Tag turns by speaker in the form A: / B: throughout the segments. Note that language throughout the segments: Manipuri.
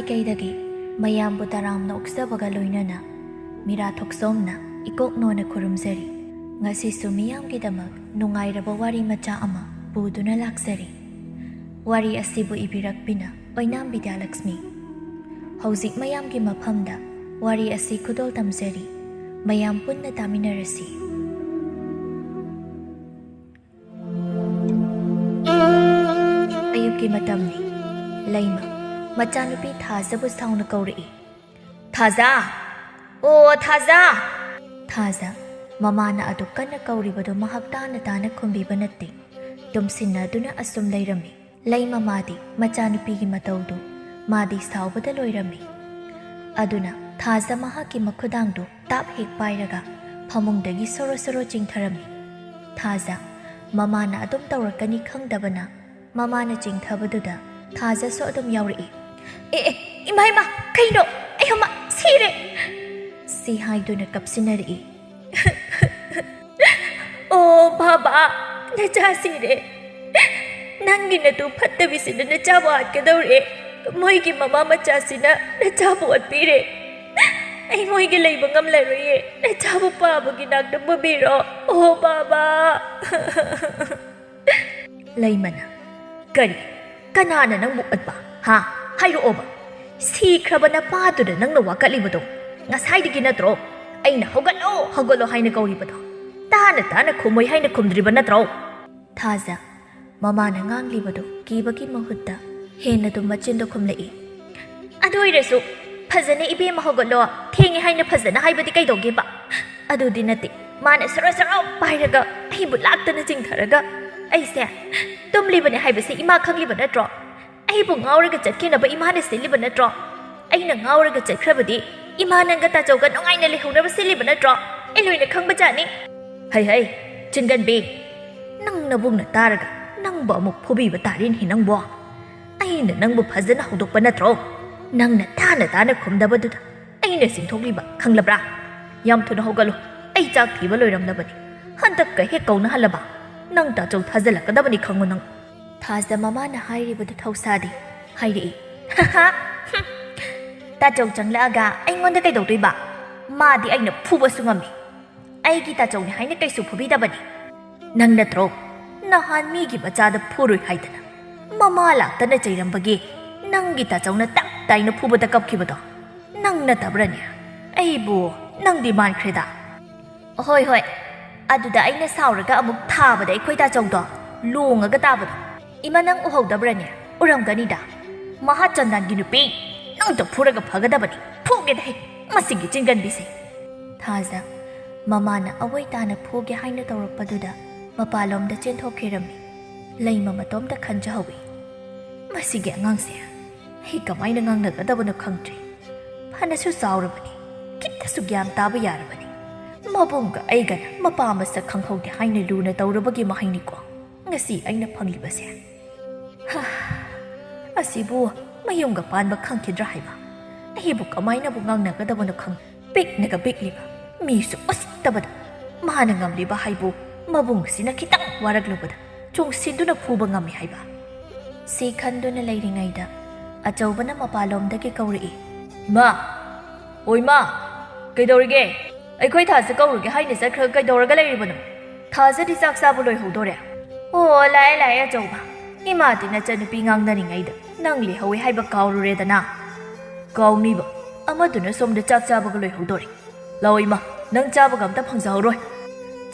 A: ꯃꯥꯏꯀꯩꯗꯒꯤ ꯃꯌꯥꯝꯕꯨ ꯇꯔꯥꯝꯅ ꯑꯣꯛꯆꯕꯒ ꯂꯣꯏꯅꯅ ꯃꯤꯔꯥ ꯊꯣꯛꯆꯣꯝꯅ ꯏꯀꯣꯛꯅꯣꯅ ꯈꯨꯔꯨꯝꯖꯔꯤ. ꯉꯁꯤꯁꯨ ꯃꯤꯌꯥꯝꯒꯤꯗꯃꯛ ꯅꯨꯡꯉꯥꯏꯔꯕ ꯋꯥꯔꯤ ꯃꯆꯥ ꯑꯃ ꯄꯨꯗꯨꯅ ꯂꯥꯛꯆꯔꯤ. ꯋꯥꯔꯤ ꯑꯁꯤꯕꯨ ꯏꯕꯤꯔꯛꯄꯤꯅ ꯑꯣꯏꯅꯥꯝ ꯕꯤꯗ꯭ꯌꯥꯂꯛꯁꯃꯤ. ꯍꯧꯖꯤꯛ ꯃꯌꯥꯝꯒꯤ ꯃꯐꯝꯗ ꯋꯥꯔꯤ ꯑꯁꯤ ꯈꯨꯗꯣꯜ ꯇꯝꯖꯔꯤ. ꯃꯌꯥꯝ ꯄꯨꯟꯅ ꯇꯥꯃꯤꯟꯅꯔꯁꯤ. ꯑꯌꯨꯛꯀꯤ ꯃꯇꯝꯅꯤ. ꯂꯩꯃ ꯃꯆꯥꯅꯨꯄꯤ ꯊꯥꯖꯕꯨ ꯁꯥꯎꯅ ꯀꯧꯔꯛꯏ. ꯊꯥꯖ! ꯑꯣ ꯊꯥꯖ! ꯊꯥꯖ ꯃꯃꯥꯅ ꯑꯗꯨ ꯀꯟꯅ ꯀꯧꯔꯤꯕꯗꯨ ꯃꯍꯥꯛ ꯇꯥꯅ ꯇꯥꯅ ꯈꯨꯝꯕꯤꯕ ꯅꯠꯇꯦ. ꯇꯨꯝꯁꯤꯟꯅꯗꯨꯅ ꯑꯁꯨꯝ ꯂꯩꯔꯝꯃꯤ. ꯂꯩꯃ ꯃꯥꯗꯤ ꯃꯆꯥꯅꯨꯄꯤꯒꯤ ꯃꯇꯧꯗꯨ ꯃꯥꯗꯤ ꯁꯥꯎꯕꯗ ꯂꯣꯏꯔꯝꯃꯤ. ꯑꯗꯨꯅ ꯊꯥꯖ ꯃꯍꯥꯛꯀꯤ ꯃꯈꯨꯗꯥꯡꯗꯨ ꯇꯥꯞ ꯍꯦꯛ ꯄꯥꯏꯔꯒ ꯐꯃꯨꯡꯗꯒꯤ ꯁꯣꯔꯣ ꯁꯣꯔꯣ ꯆꯤꯡꯊꯔꯝꯃꯤ. ꯊꯥꯖ ꯃꯃꯥꯅ ꯑꯗꯨꯝ ꯇꯧꯔꯛꯀꯅꯤ ꯈꯪꯗꯕꯅ ꯃꯃꯥꯅ ꯆꯤꯡꯊꯕꯗꯨꯗ ꯊꯥꯖꯁꯨ ꯑꯗꯨꯝ ꯌꯥꯎꯔꯛꯏ. ꯏꯃꯥ ꯏꯃꯥ ꯀꯩꯅꯣ ꯑꯩ ꯁꯤꯔꯦ! ꯁꯤ ꯍꯥꯏꯗꯨꯅ ꯀꯞꯁꯤꯟꯅꯔꯛꯏ. ꯑꯣ ꯕꯥꯕꯥ, ꯅꯆꯥ ꯁꯤꯔꯦ. ꯅꯪꯒꯤ ꯅꯇꯨ ꯐꯠꯇꯕꯤꯁꯤꯅ ꯅꯆꯥꯕꯨ ꯍꯥꯠꯀꯗꯧꯔꯦ. ꯃꯣꯏꯒꯤ ꯃꯃꯥ ꯃꯆꯥꯁꯤꯅ ꯅꯆꯥꯕꯨ ꯑꯣꯠꯄꯤꯔꯦ. ꯑꯩ ꯃꯣꯏꯒꯤ ꯂꯩꯕ ꯉꯝꯂꯔꯣꯏꯌꯦ. ꯅꯆꯥꯕꯨ ꯄꯥꯕꯒꯤ ꯅꯥꯛꯇ ꯄꯨꯕꯤꯔꯣ. ꯑꯣ ꯕꯥꯕꯥ! ꯂꯩꯃꯅ ꯀꯔꯤ? ꯀꯅꯥꯅ ꯅꯪꯕꯨ ꯑꯣꯠꯄ? ꯍꯥꯏꯔꯛꯑꯣꯕ. ꯁꯤꯈ꯭ꯔꯕ ꯅꯄꯥꯗꯨꯗ ꯅꯪꯅ ꯋꯥꯀꯠꯂꯤꯕꯗꯣ ꯉꯁꯥꯏꯗꯒꯤ ꯅꯠꯇ꯭ꯔꯣ? ꯑꯩꯅ ꯍꯧꯒꯠꯂꯣ ꯍꯧꯒꯠꯂꯣ ꯍꯥꯏꯅ ꯀꯧꯔꯤꯕꯗꯣ ꯇꯥꯅ ꯇꯥꯅ ꯈꯨꯝꯃꯣꯏ ꯍꯥꯏꯅ ꯈꯨꯝꯗ꯭ꯔꯤꯕ ꯅꯠꯇ꯭ꯔꯣ? ꯊꯥꯖ ꯃꯃꯥꯅ ꯉꯥꯡꯂꯤꯕꯗꯨ ꯀꯤꯕꯒꯤ ꯃꯍꯨꯠꯇ ꯍꯦꯟꯅꯗꯨ ꯃꯆꯤꯟꯗꯣ ꯈꯨꯝꯂꯛꯏ. ꯑꯗꯨ ꯑꯣꯏꯔꯁꯨ ꯐꯖꯅ ꯏꯕꯦꯝꯃ ꯍꯧꯒꯠꯂꯣ, ꯊꯦꯡꯉꯦ ꯍꯥꯏꯅ ꯐꯖꯅ ꯍꯥꯏꯕꯗꯤ ꯀꯩꯗꯧꯒꯦꯕ? ꯑꯗꯨꯗꯤ ꯅꯠꯇꯦ. ꯃꯥꯅ ꯁꯔꯣ ꯁꯔꯣ ꯄꯥꯏꯔꯒ ꯑꯩꯕꯨ ꯂꯥꯛꯇꯅ ꯆꯤꯡꯊꯔꯒ ꯑꯩꯁꯦ ꯇꯨꯝꯂꯤꯕꯅꯦ ꯍꯥꯏꯕꯁꯤ ꯏꯃꯥ ꯈꯪꯂꯤꯕ ꯅꯠꯇ꯭ꯔꯣ? ꯑꯩꯕꯨ ꯉꯥꯎꯔꯒ ꯆꯠꯈꯤꯅꯕ ꯏꯃꯥꯅ ꯁꯤꯜꯂꯤꯕ ꯅꯠꯇ꯭ꯔꯣ? ꯑꯩꯅ ꯉꯥꯎꯔꯒ ꯆꯠꯈ꯭ꯔꯕꯗꯤ ꯏꯃꯥ ꯅꯪꯒ ꯇꯥꯆꯧꯒ ꯅꯨꯡꯉꯥꯏꯅ ꯂꯩꯍꯧꯅꯕ ꯁꯤꯜꯂꯤꯕ ꯅꯠꯇ꯭ꯔꯣ? ꯑꯩ ꯂꯣꯏꯅ ꯈꯪꯕꯖꯥꯠꯅꯤ. ꯍꯩ ꯆꯤꯟꯒꯟꯕꯤ, ꯅꯪ ꯅꯕꯨꯡꯅ ꯇꯥꯔꯒ ꯅꯪꯕꯨ ꯑꯃꯨꯛ ꯐꯨꯕꯤꯕ ꯇꯥꯔꯦꯅꯦ ꯅꯪꯕꯣ. ꯑꯩꯅ ꯅꯪꯕꯨ ꯐꯖꯅ ꯍꯧꯗꯣꯛꯄ ꯅꯠꯇ꯭ꯔꯣ? ꯅꯪꯅ ꯇꯥꯅ ꯇꯥꯅ ꯈꯨꯝꯗꯕꯗꯨꯗ ꯑꯩꯅ ꯆꯤꯡꯊꯣꯛꯂꯤꯕ ꯈꯪꯂꯕ꯭ꯔꯥ? ꯌꯥꯝ ꯊꯨꯅ ꯍꯧꯒꯠꯂꯨ. ꯑꯩ ꯆꯥꯛ ꯊꯤꯕ ꯂꯣꯏꯔꯝꯂꯕꯅꯤ. ꯍꯟꯗꯛꯀ ꯍꯦꯛ ꯀꯧꯅꯍꯜꯂꯕ ꯅꯪ ꯇꯥꯆꯧ ꯊꯥꯖꯤꯜꯂꯛꯀꯗꯕꯅꯤ ꯈꯪꯉꯨ ꯅꯪ. ꯊꯥꯖ ꯃꯃꯥꯅ ꯍꯥꯏꯔꯤꯕꯗꯨ ꯊꯧꯁꯥꯗꯦ. ꯍꯥꯏꯔꯛꯏ. ꯇꯥꯆꯧ ꯆꯪꯂꯛꯑꯒ ꯑꯩꯉꯣꯟꯗ ꯀꯩꯗꯧꯗꯣꯏꯕ? ꯃꯥꯗꯤ ꯑꯩꯅ ꯐꯨꯕꯁꯨ ꯉꯝꯃꯤ. ꯑꯩꯒꯤ ꯇꯥꯆꯧꯅꯤ ꯍꯥꯏꯅ ꯀꯩꯁꯨ ꯐꯨꯕꯤꯗꯕꯅꯤ. ꯅꯪ ꯅꯠꯇ꯭ꯔꯣ ꯅꯍꯥꯟ ꯃꯤꯒꯤ ꯃꯆꯥꯗ ꯐꯨꯔꯣꯏ ꯍꯥꯏꯗꯅ ꯃꯃꯥ ꯂꯥꯛꯇꯅ ꯆꯩꯔꯝꯕꯒꯤ ꯅꯪꯒꯤ ꯇꯥꯆꯧꯅ ꯇꯞ ꯇꯥꯏꯅ ꯐꯨꯕꯗ ꯀꯞꯈꯤꯕꯗꯣ? ꯅꯪ ꯅꯠꯇꯕ꯭ꯔꯅꯦ? ꯑꯩꯕꯨ ꯅꯪꯗꯤ ꯃꯥꯟꯈ꯭ꯔꯦꯗ. ꯍꯣꯏ. ꯑꯗꯨꯗ ꯑꯩꯅ ꯁꯥꯎꯔꯒ ꯑꯃꯨꯛ ꯊꯥꯕꯗ ꯑꯩꯈꯣꯏ ꯇꯥꯆꯧꯗꯣ ꯂꯣꯡꯉꯒ ꯇꯥꯕꯗꯣ ꯏꯃꯥ ꯅꯪ ꯎꯍꯧꯗꯕ꯭ꯔꯅꯦ? ꯎꯔꯝꯒꯅꯤꯗ. ꯃꯍꯥ ꯆꯟꯗꯥꯟꯒꯤ ꯅꯨꯄꯤ, ꯅꯪꯇ ꯐꯨꯔꯒ ꯐꯒꯗꯕꯅꯤ. ꯐꯨꯒꯦꯗ ꯍꯦ ꯃꯁꯤꯒꯤ ꯆꯤꯡꯒꯟꯕꯤꯁꯦ. ꯊꯥꯖ ꯃꯃꯥꯅ ꯑꯋꯣꯏ ꯇꯥꯅ ꯐꯨꯒꯦ ꯍꯥꯏꯅ ꯇꯧꯔꯛꯄꯗꯨꯗ ꯃꯄꯥꯟꯂꯣꯝꯗ ꯆꯦꯟꯊꯣꯛꯈꯤꯔꯝꯃꯤ. ꯂꯩꯃ ꯃꯇꯣꯝꯇ ꯈꯟꯖꯍꯧꯏ. ꯃꯁꯤꯒꯤ ꯑꯉꯥꯡꯁꯦ ꯑꯩ ꯀꯃꯥꯏꯅ ꯉꯥꯡꯅꯒꯗꯕꯅꯣ ꯈꯪꯗ꯭ꯔꯤ. ꯐꯅꯁꯨ ꯆꯥꯎꯔꯕꯅꯤ, ꯈꯤꯇꯁꯨ ꯒ꯭ꯌꯥꯟ ꯇꯥꯕ ꯌꯥꯔꯕꯅꯤ. ꯃꯕꯨꯡꯒ ꯑꯩꯒꯅ ꯃꯄꯥ ꯃꯁꯛ ꯈꯪꯍꯧꯗꯦ ꯍꯥꯏꯅ ꯂꯨꯅ ꯇꯧꯔꯕꯒꯤ ꯃꯍꯩꯅꯤꯀꯣ ꯉꯁꯤ ꯑꯩꯅ ꯐꯪꯂꯤꯕꯁꯦ. ꯑꯁꯤꯕꯨ ꯃꯌꯨꯝꯒ ꯄꯥꯟꯕ ꯈꯪꯈꯤꯗ꯭ꯔꯥ ꯍꯥꯏꯕ? ꯑꯩꯕꯨ ꯀꯃꯥꯏꯅꯕꯨ ꯉꯥꯡꯅꯒꯗꯕꯅꯣ ꯄꯤꯛꯅꯒ ꯄꯤꯛꯂꯤꯕ, ꯃꯤꯁꯨ ꯎꯁꯤꯠꯇꯕꯗ ꯃꯥꯅ ꯉꯝꯂꯤꯕ ꯍꯥꯏꯕꯨ ꯃꯕꯨꯡꯁꯤꯅ ꯈꯤꯇꯪ ꯋꯥꯔꯛꯂꯨꯕꯗ ꯆꯣꯡꯁꯤꯟꯗꯨꯅ ꯐꯨꯕ ꯉꯝꯃꯤ ꯍꯥꯏꯕ? ꯁꯤ ꯈꯟꯗꯨꯅ ꯂꯩꯔꯤꯉꯩꯗ ꯑꯆꯧꯕꯅ ꯃꯄꯥꯟꯂꯣꯝꯗꯒꯤ ꯀꯧꯔꯛꯏ. ꯏꯃꯥ! ꯑꯣ ꯏꯃꯥ! ꯀꯩꯗꯧꯔꯤꯒꯦ? ꯑꯩꯈꯣꯏ ꯊꯥꯖ ꯀꯧꯔꯨꯒꯦ ꯍꯥꯏꯅ ꯆꯠꯈ꯭ꯔꯒ ꯀꯩꯗꯧꯔꯒ ꯂꯩꯔꯤꯕꯅꯣ? ꯊꯥꯖꯗꯤ ꯆꯥꯛ ꯆꯥꯕ ꯂꯣꯏꯍꯧꯗꯣꯔꯦ. ꯑꯣ ꯂꯥꯛꯑꯦ ꯑꯆꯧꯕ. ꯏꯃꯥꯗꯤ ꯅꯆꯟꯅꯨꯄꯤ ꯉꯥꯡꯅꯔꯤꯉꯩꯗ ꯅꯪ ꯂꯩꯍꯧꯋꯦ ꯍꯥꯏꯕ ꯀꯥꯎꯔꯨꯔꯦꯗꯅ. ꯀꯥꯎꯅꯤꯕ, ꯑꯃꯗꯨꯅ ꯁꯣꯝꯗ ꯆꯥꯛ ꯆꯥꯕꯒ ꯂꯣꯏꯍꯧꯗꯣꯔꯦ. ꯂꯥꯛꯑꯣ ꯏꯃꯥ, ꯅꯪ ꯆꯥꯕꯒ ꯑꯝꯇ ꯐꯪꯖꯍꯧꯔꯣꯏ.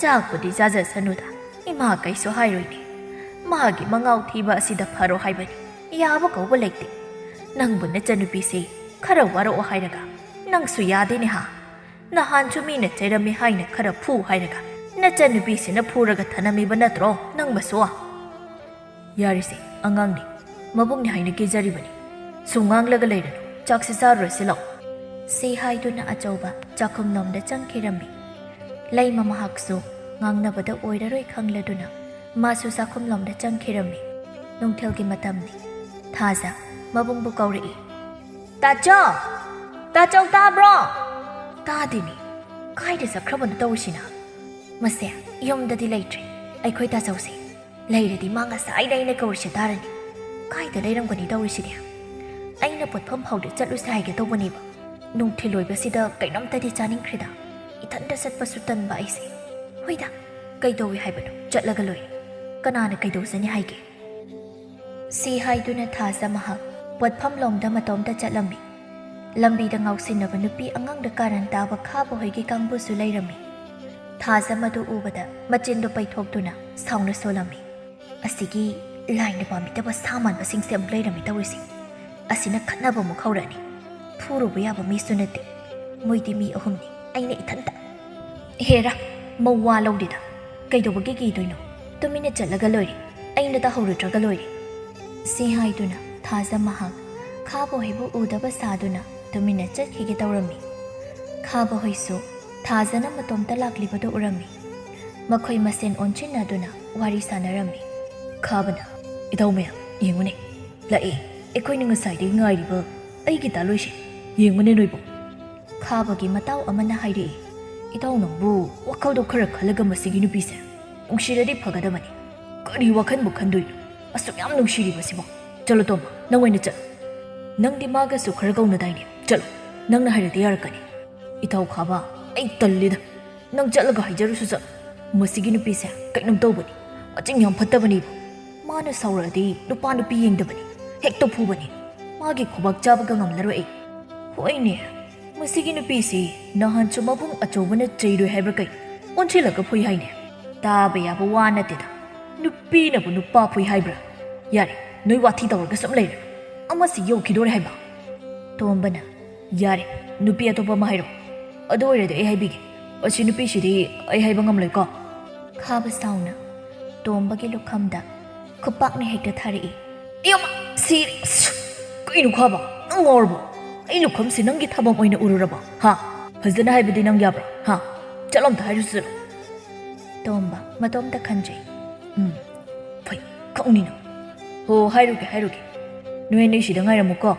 A: ꯆꯥꯛꯄꯨꯗꯤ ꯆꯥꯖꯁꯅꯨꯗ, ꯏꯃꯥ ꯀꯩꯁꯨ ꯍꯥꯏꯔꯣꯏꯅꯦ. ꯃꯥꯒꯤ ꯃꯉꯥꯎ ꯊꯤꯕ ꯑꯁꯤꯗ ꯐꯔꯣ ꯍꯥꯏꯕꯅꯤ. ꯌꯥꯕ ꯀꯧꯕ ꯂꯩꯇꯦ. ꯅꯪꯕꯨ ꯅꯆꯟꯅꯨꯄꯤꯁꯦ ꯈꯔ ꯋꯥꯔꯛꯑꯣ ꯍꯥꯏꯔꯒ ꯅꯪꯁꯨ ꯌꯥꯗꯦꯅꯦ ꯍꯥ? ꯅꯍꯥꯟꯁꯨ ꯃꯤꯅ ꯆꯩꯔꯝꯃꯤ ꯍꯥꯏꯅ ꯈꯔ ꯐꯨ ꯍꯥꯏꯔꯒ ꯅꯆꯟꯅꯨꯄꯤꯁꯤꯅ ꯐꯨꯔꯒ ꯊꯅꯝꯃꯤꯕ ꯅꯠꯇ꯭ꯔꯣ ꯅꯪꯕꯁꯨ? ꯌꯥꯔꯤꯁꯦ, ꯑꯉꯥꯡꯅꯤ, ꯃꯕꯨꯡꯅꯤ ꯍꯥꯏꯅ ꯀꯤꯖꯔꯤꯕꯅꯤ. ꯁꯨꯝ ꯉꯥꯡꯂꯒ ꯂꯩꯔꯅꯨ, ꯆꯥꯛꯁꯤ ꯆꯥꯔꯨꯔꯁꯤ ꯂꯥꯛꯑꯣ. ꯁꯤ ꯍꯥꯏꯗꯨꯅ ꯑꯆꯧꯕ ꯆꯥꯛꯈꯨꯝꯂꯣꯝꯗ ꯆꯪꯈꯤꯔꯝꯃꯤ. ꯂꯩꯃ ꯃꯍꯥꯛꯁꯨ ꯉꯥꯡꯅꯕꯗ ꯑꯣꯏꯔꯔꯣꯏ ꯈꯪꯂꯗꯨꯅ ꯃꯥꯁꯨ ꯆꯥꯛꯈꯨꯝꯂꯣꯝꯗ ꯆꯪꯈꯤꯔꯝꯃꯤ. ꯅꯨꯡꯊꯤꯜꯒꯤ ꯃꯇꯝꯅꯤ. ꯊꯥꯖ ꯃꯕꯨꯡꯕꯨ ꯀꯧꯔꯛꯏ. ꯇꯥꯆꯧ! ꯇꯥꯆꯧ ꯇꯥꯕ꯭ꯔꯣ? ꯇꯥꯗꯦꯅꯦ. ꯀꯥꯏꯗ ꯆꯠꯈ꯭ꯔꯕꯅꯣ ꯇꯧꯔꯤꯁꯤꯅ? ꯃꯁꯦ ꯌꯨꯝꯗꯗꯤ ꯂꯩꯇ꯭ꯔꯦ. ꯑꯩꯈꯣꯏ ꯇꯥꯆꯧꯁꯦ ꯂꯩꯔꯗꯤ ꯃꯥ ꯉꯁꯥꯏꯗ ꯑꯩꯅ ꯀꯧꯔꯤꯁꯦ ꯇꯥꯔꯅꯤ. ꯀꯥꯏꯗ ꯂꯩꯔꯝꯒꯅꯤ ꯇꯧꯔꯤꯁꯤꯗꯤ? ꯑꯩꯅ ꯄꯣꯠꯐꯝ ꯐꯥꯎꯗ ꯆꯠꯂꯨꯁꯦ ꯍꯥꯏꯒꯦ ꯇꯧꯕꯅꯦꯕ ꯅꯨꯡꯊꯤꯜꯂꯣꯏꯕꯁꯤꯗ ꯀꯩꯅꯣꯝꯇꯗꯤ ꯆꯥꯅꯤꯡꯈ꯭ꯔꯦꯗ ꯏꯊꯟꯇ ꯆꯠꯄꯁꯨ ꯇꯟꯕ ꯑꯩꯁꯦ ꯍꯣꯏꯗ ꯀꯩꯗꯧꯋꯤ ꯍꯥꯏꯕꯅꯣ ꯆꯠꯂꯒ ꯂꯣꯏꯔꯦ ꯀꯅꯥꯅ ꯀꯩꯗꯧꯖꯅꯤ ꯍꯥꯏꯒꯦ ꯁꯤ ꯍꯥꯏꯗꯨꯅ ꯊꯥꯖ ꯃꯍꯥꯛ ꯄꯣꯠꯐꯝꯂꯣꯝꯗ ꯃꯇꯣꯝꯇ ꯆꯠꯂꯝꯃꯤ ꯂꯝꯕꯤꯗ ꯉꯥꯎꯁꯤꯟꯅꯕ ꯅꯨꯄꯤ ꯑꯉꯥꯡꯗ ꯀꯥꯔꯟ ꯇꯥꯕ ꯈꯥꯕ ꯍꯣꯏꯒꯤ ꯀꯥꯡꯕꯨꯁꯨ ꯂꯩꯔꯝꯃꯤ ꯊꯥꯖ ꯃꯗꯨ ꯎꯕꯗ ꯃꯆꯤꯟꯗꯨ ꯄꯩꯊꯣꯛꯇꯨꯅ ꯁꯥꯎꯅ ꯁꯣꯜꯂꯝꯃꯤ ꯑꯁꯤꯒꯤ ꯂꯥꯏꯅ ꯄꯥꯝꯕꯤꯗꯕ ꯁꯥ ꯃꯥꯟꯕꯁꯤꯡꯁꯦ ꯑꯃꯨꯛ ꯂꯩꯔꯝꯃꯤ ꯇꯧꯔꯤꯁꯤ ꯑꯁꯤꯅ ꯈꯠꯅꯕ ꯑꯃꯨꯛ ꯍꯧꯔꯛꯑꯅꯤ ꯐꯨꯔꯨꯕ ꯌꯥꯕ ꯃꯤꯁꯨ ꯅꯠꯇꯦ ꯃꯣꯏꯗꯤ ꯃꯤ ꯑꯍꯨꯝꯅꯤ ꯑꯩꯅ ꯏꯊꯟꯇ ꯍꯦꯔꯥ ꯃꯋꯥ ꯂꯧꯗꯦꯗ ꯀꯩꯗꯧꯕꯒꯤ ꯀꯤꯗꯣꯏꯅꯣ ꯇꯨꯃꯤꯟꯅ ꯆꯠꯂꯒ ꯂꯣꯏꯔꯦ ꯑꯩꯅ ꯇꯥꯍꯧꯔꯨꯗ꯭ꯔꯒ ꯂꯣꯏꯔꯦ ꯁꯤ ꯍꯥꯏꯗꯨꯅ ꯊꯥꯖ ꯃꯍꯥꯛ ꯈꯥꯕ ꯍꯣꯏꯕꯨ ꯎꯗꯕ ꯁꯥꯗꯨꯅ ꯇꯨꯃꯤꯟꯅ ꯆꯠꯈꯤꯒꯦ ꯇꯧꯔꯝꯃꯤ ꯈꯥꯕ ꯍꯣꯏꯁꯨ ꯊꯥꯖꯅ ꯃꯇꯣꯝꯇ ꯂꯥꯛꯂꯤꯕꯗꯨ ꯎꯔꯝꯃꯤ ꯃꯈꯣꯏ ꯃꯁꯦꯟ ꯑꯣꯟꯁꯤꯟꯅꯗꯨꯅ ꯋꯥꯔꯤ ꯁꯥꯟꯅꯔꯝꯃꯤ ꯈꯥꯕꯅ ꯏꯇꯥꯎ ꯃꯌꯥꯝ ꯌꯦꯡꯉꯨꯅꯦ ꯂꯥꯛꯑꯦ ꯑꯩꯈꯣꯏꯅ ꯉꯁꯥꯏꯗꯒꯤ ꯉꯥꯏꯔꯤꯕ ꯑꯩꯒꯤ ꯇꯥꯂꯣꯏꯁꯦ ꯌꯦꯡꯉꯨꯅꯦ ꯅꯣꯏꯕꯨ ꯈꯥꯕꯒꯤ ꯃꯇꯥꯎ ꯑꯃꯅ ꯍꯥꯏꯔꯛꯏ ꯏꯇꯥꯎ ꯅꯪꯕꯨ ꯋꯥꯈꯜꯗꯣ ꯈꯔ ꯈꯜꯂꯒ ꯃꯁꯤꯒꯤ ꯅꯨꯄꯤꯁꯦ ꯅꯨꯡꯁꯤꯔꯗꯤ ꯐꯒꯗꯕꯅꯤ ꯀꯔꯤ ꯋꯥꯈꯟꯕꯨ ꯈꯟꯗꯣꯏꯅꯣ ꯑꯁꯨꯛ ꯌꯥꯝ ꯅꯨꯡꯁꯤꯔꯤꯕꯁꯤꯕꯣ ꯆꯠꯂꯣ ꯇꯣꯝꯕ ꯅꯪ ꯑꯣꯏꯅ ꯆꯠꯂꯣ ꯅꯪꯗꯤ ꯃꯥꯒꯁꯨ ꯈꯔ ꯀꯧꯅꯗꯥꯏꯅꯦ ꯆꯠꯂꯣ ꯅꯪꯅ ꯍꯥꯏꯔꯗꯤ ꯌꯥꯔꯛꯀꯅꯤ ꯏꯇꯥꯎ ꯈꯥꯕ ꯑꯩ ꯇꯜꯂꯤꯗ ꯅꯪ ꯆꯠꯂꯒ ꯍꯥꯏꯖꯔꯁꯨ ꯆꯠꯂꯣ ꯃꯁꯤꯒꯤ ꯅꯨꯄꯤꯁꯦ ꯀꯩꯅꯣꯝ ꯇꯧꯕꯅꯤ ꯃꯆꯤꯡ ꯌꯥꯝ ꯐꯠꯇꯕꯅꯤꯕ ꯃꯥꯅ ꯁꯥꯎꯔꯛꯑꯗꯤ ꯅꯨꯄꯥ ꯅꯨꯄꯤ ꯌꯦꯡꯗꯕꯅꯤ ꯍꯦꯛꯇ ꯐꯨꯕꯅꯤ ꯃꯥꯒꯤ ꯈꯨꯕꯥꯛ ꯆꯥꯕꯒ ꯉꯝꯂꯔꯣꯏ ꯑꯩ ꯍꯣꯏꯅꯦ ꯃꯁꯤꯒꯤ ꯅꯨꯄꯤꯁꯤ ꯅꯍꯥꯟꯁꯨ ꯃꯕꯨꯡ ꯑꯆꯧꯕꯅ ꯆꯩꯔꯣꯏ ꯍꯥꯏꯕ꯭ꯔꯥ ꯀꯩ ꯑꯣꯟꯁꯤꯜꯂꯒ ꯐꯨꯏ ꯍꯥꯏꯅꯦ ꯇꯥꯕ ꯌꯥꯕ ꯋꯥ ꯅꯠꯇꯦꯗ ꯅꯨꯄꯤꯅꯕꯨ ꯅꯨꯄꯥ ꯐꯨꯏ ꯍꯥꯏꯕ꯭ꯔꯥ ꯌꯥꯔꯦ ꯅꯣꯏ ꯋꯥꯊꯤ ꯇꯧꯔꯒ ꯁꯨꯝ ꯂꯩꯔꯦ ꯑꯃꯁꯤ ꯌꯧꯈꯤꯗꯣꯔꯦ ꯍꯥꯏꯕ ꯇꯣꯝꯕꯅ ꯌꯥꯔꯦ ꯅꯨꯄꯤ ꯑꯇꯣꯞꯄ ꯑꯃ ꯍꯥꯏꯔꯣ ꯑꯗꯨ ꯑꯣꯏꯔꯗꯤ ꯑꯩ ꯍꯥꯏꯕꯤꯒꯦ ꯑꯁꯤ ꯅꯨꯄꯤꯁꯤꯗꯤ ꯑꯩ ꯍꯥꯏꯕ ꯉꯝꯂꯣꯏꯀꯣ ꯈꯥꯕ ꯁꯥꯎꯅ ꯇꯣꯝꯕꯒꯤ ꯂꯨꯈꯝꯗ ꯈꯨꯄꯥꯛꯅ ꯍꯦꯛꯇ ꯊꯥꯔꯛꯏ ꯏꯌꯣꯃ ꯁꯤꯔꯦ ꯀꯩꯅꯣ ꯈꯥꯕ ꯅꯪ ꯉꯥꯎꯔꯕꯣ ꯑꯩ ꯂꯨꯈꯝꯁꯤ ꯅꯪꯒꯤ ꯊꯕꯛ ꯑꯣꯏꯅ ꯎꯔꯨꯔꯕ ꯍꯥ ꯐꯖꯅ ꯍꯥꯏꯕꯗꯤ ꯅꯪ ꯌꯥꯕ꯭ꯔꯥ ꯍꯥ ꯆꯠꯂꯣ ꯑꯝꯇ ꯍꯥꯏꯔꯨꯁꯨ ꯆꯠꯂꯣ ꯇꯣꯝꯕ ꯃꯇꯣꯝꯇ ꯈꯟꯖꯩ ꯐꯩ ꯈꯛꯅꯤꯅ ꯍꯣ ꯍꯥꯏꯔꯨꯒꯦ ꯅꯣꯏ ꯑꯅꯤꯁꯤꯗ ꯉꯥꯏꯔꯝꯃꯨꯀꯣ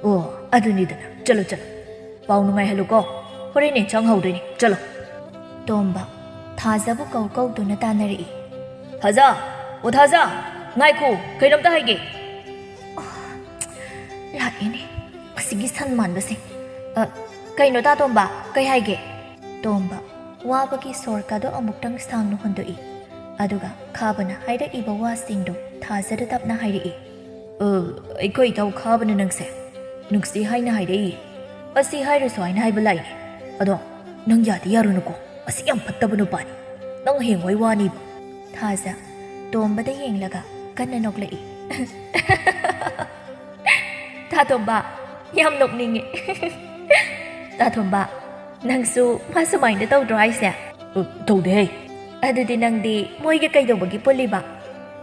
A: ꯑꯣ ꯑꯗꯨꯅꯤꯗꯅ ꯆꯠꯂꯣ ꯄꯥꯎ ꯅꯨꯡꯉꯥꯏꯍꯜꯂꯨꯀꯣ ꯍꯣꯔꯦꯟ ꯏꯟꯁꯥꯡ ꯍꯧꯗꯣꯏꯅꯤ ꯆꯠꯂꯣ ꯇꯣꯝꯕ ꯊꯥꯖꯕꯨ ꯀꯧꯗꯨꯅ ꯇꯥꯟꯅꯔꯛꯏ ꯊꯥꯖ ꯑꯣ ꯊꯥꯖ ꯉꯥꯏꯈꯣ ꯀꯩꯅꯣꯝꯇ ꯍꯥꯏꯒꯦ ꯂꯥꯛꯏꯅꯦ ꯑꯁꯤꯒꯤ ꯁꯟ ꯃꯥꯟꯕꯁꯦ ꯀꯩꯅꯣ ꯇꯥ ꯇꯣꯝꯕ ꯀꯩ ꯍꯥꯏꯒꯦ ꯇꯣꯝꯕ ꯋꯥꯕꯒꯤ ꯁꯣꯔꯀꯥꯗꯣ ꯑꯃꯨꯛꯇꯪ ꯁꯥꯡꯅ ꯍꯣꯟꯗꯣꯛꯏ ꯑꯗꯨꯒ ꯈꯥꯕꯅ ꯍꯥꯏꯔꯛꯏꯕ ꯋꯥꯁꯤꯡꯗꯣ ꯊꯥꯖꯗ ꯇꯞꯅ ꯍꯥꯏꯔꯛꯏ ꯑꯩꯈꯣꯏ ꯏꯇꯥꯎ ꯈꯥꯕꯅ ꯅꯪꯁꯦ ꯅꯨꯡꯁꯤ ꯍꯥꯏꯅ ꯍꯥꯏꯔꯛꯏ ꯑꯁꯤ ꯍꯥꯏꯔꯁꯨ ꯍꯥꯏꯅ ꯍꯥꯏꯕ ꯂꯥꯛꯏꯅꯦ ꯑꯗꯣ ꯅꯪ ꯌꯥꯗꯤ ꯌꯥꯔꯨꯅꯨꯀꯣ ꯑꯁꯤ ꯌꯥꯝ ꯐꯠꯇꯕ ꯅꯨꯄꯥꯅꯤ ꯅꯪ ꯍꯌꯦꯡꯋꯥꯏ ꯋꯥꯅꯤꯕ ꯊꯥꯖ ꯇꯣꯝꯕꯗ ꯌꯦꯡꯂꯒ ꯀꯟꯅ ꯅꯣꯛꯂꯛꯏ ꯇꯥꯇꯣꯝꯕ ꯌꯥꯝ ꯅꯣꯛꯅꯤꯡꯉꯦ ꯇꯥꯇꯣꯝꯕ ꯅꯪꯁꯨ ꯃꯥ ꯁꯨꯃꯥꯏꯅ ꯇꯧꯗ꯭ꯔꯣ ꯍꯥꯏꯁꯦ ꯇꯧꯗꯦꯍꯦ ꯑꯗꯨꯗꯤ ꯅꯪꯗꯤ ꯃꯣꯏꯒ ꯀꯩꯗꯧꯕꯒꯤ ꯄꯨꯜꯂꯤꯕ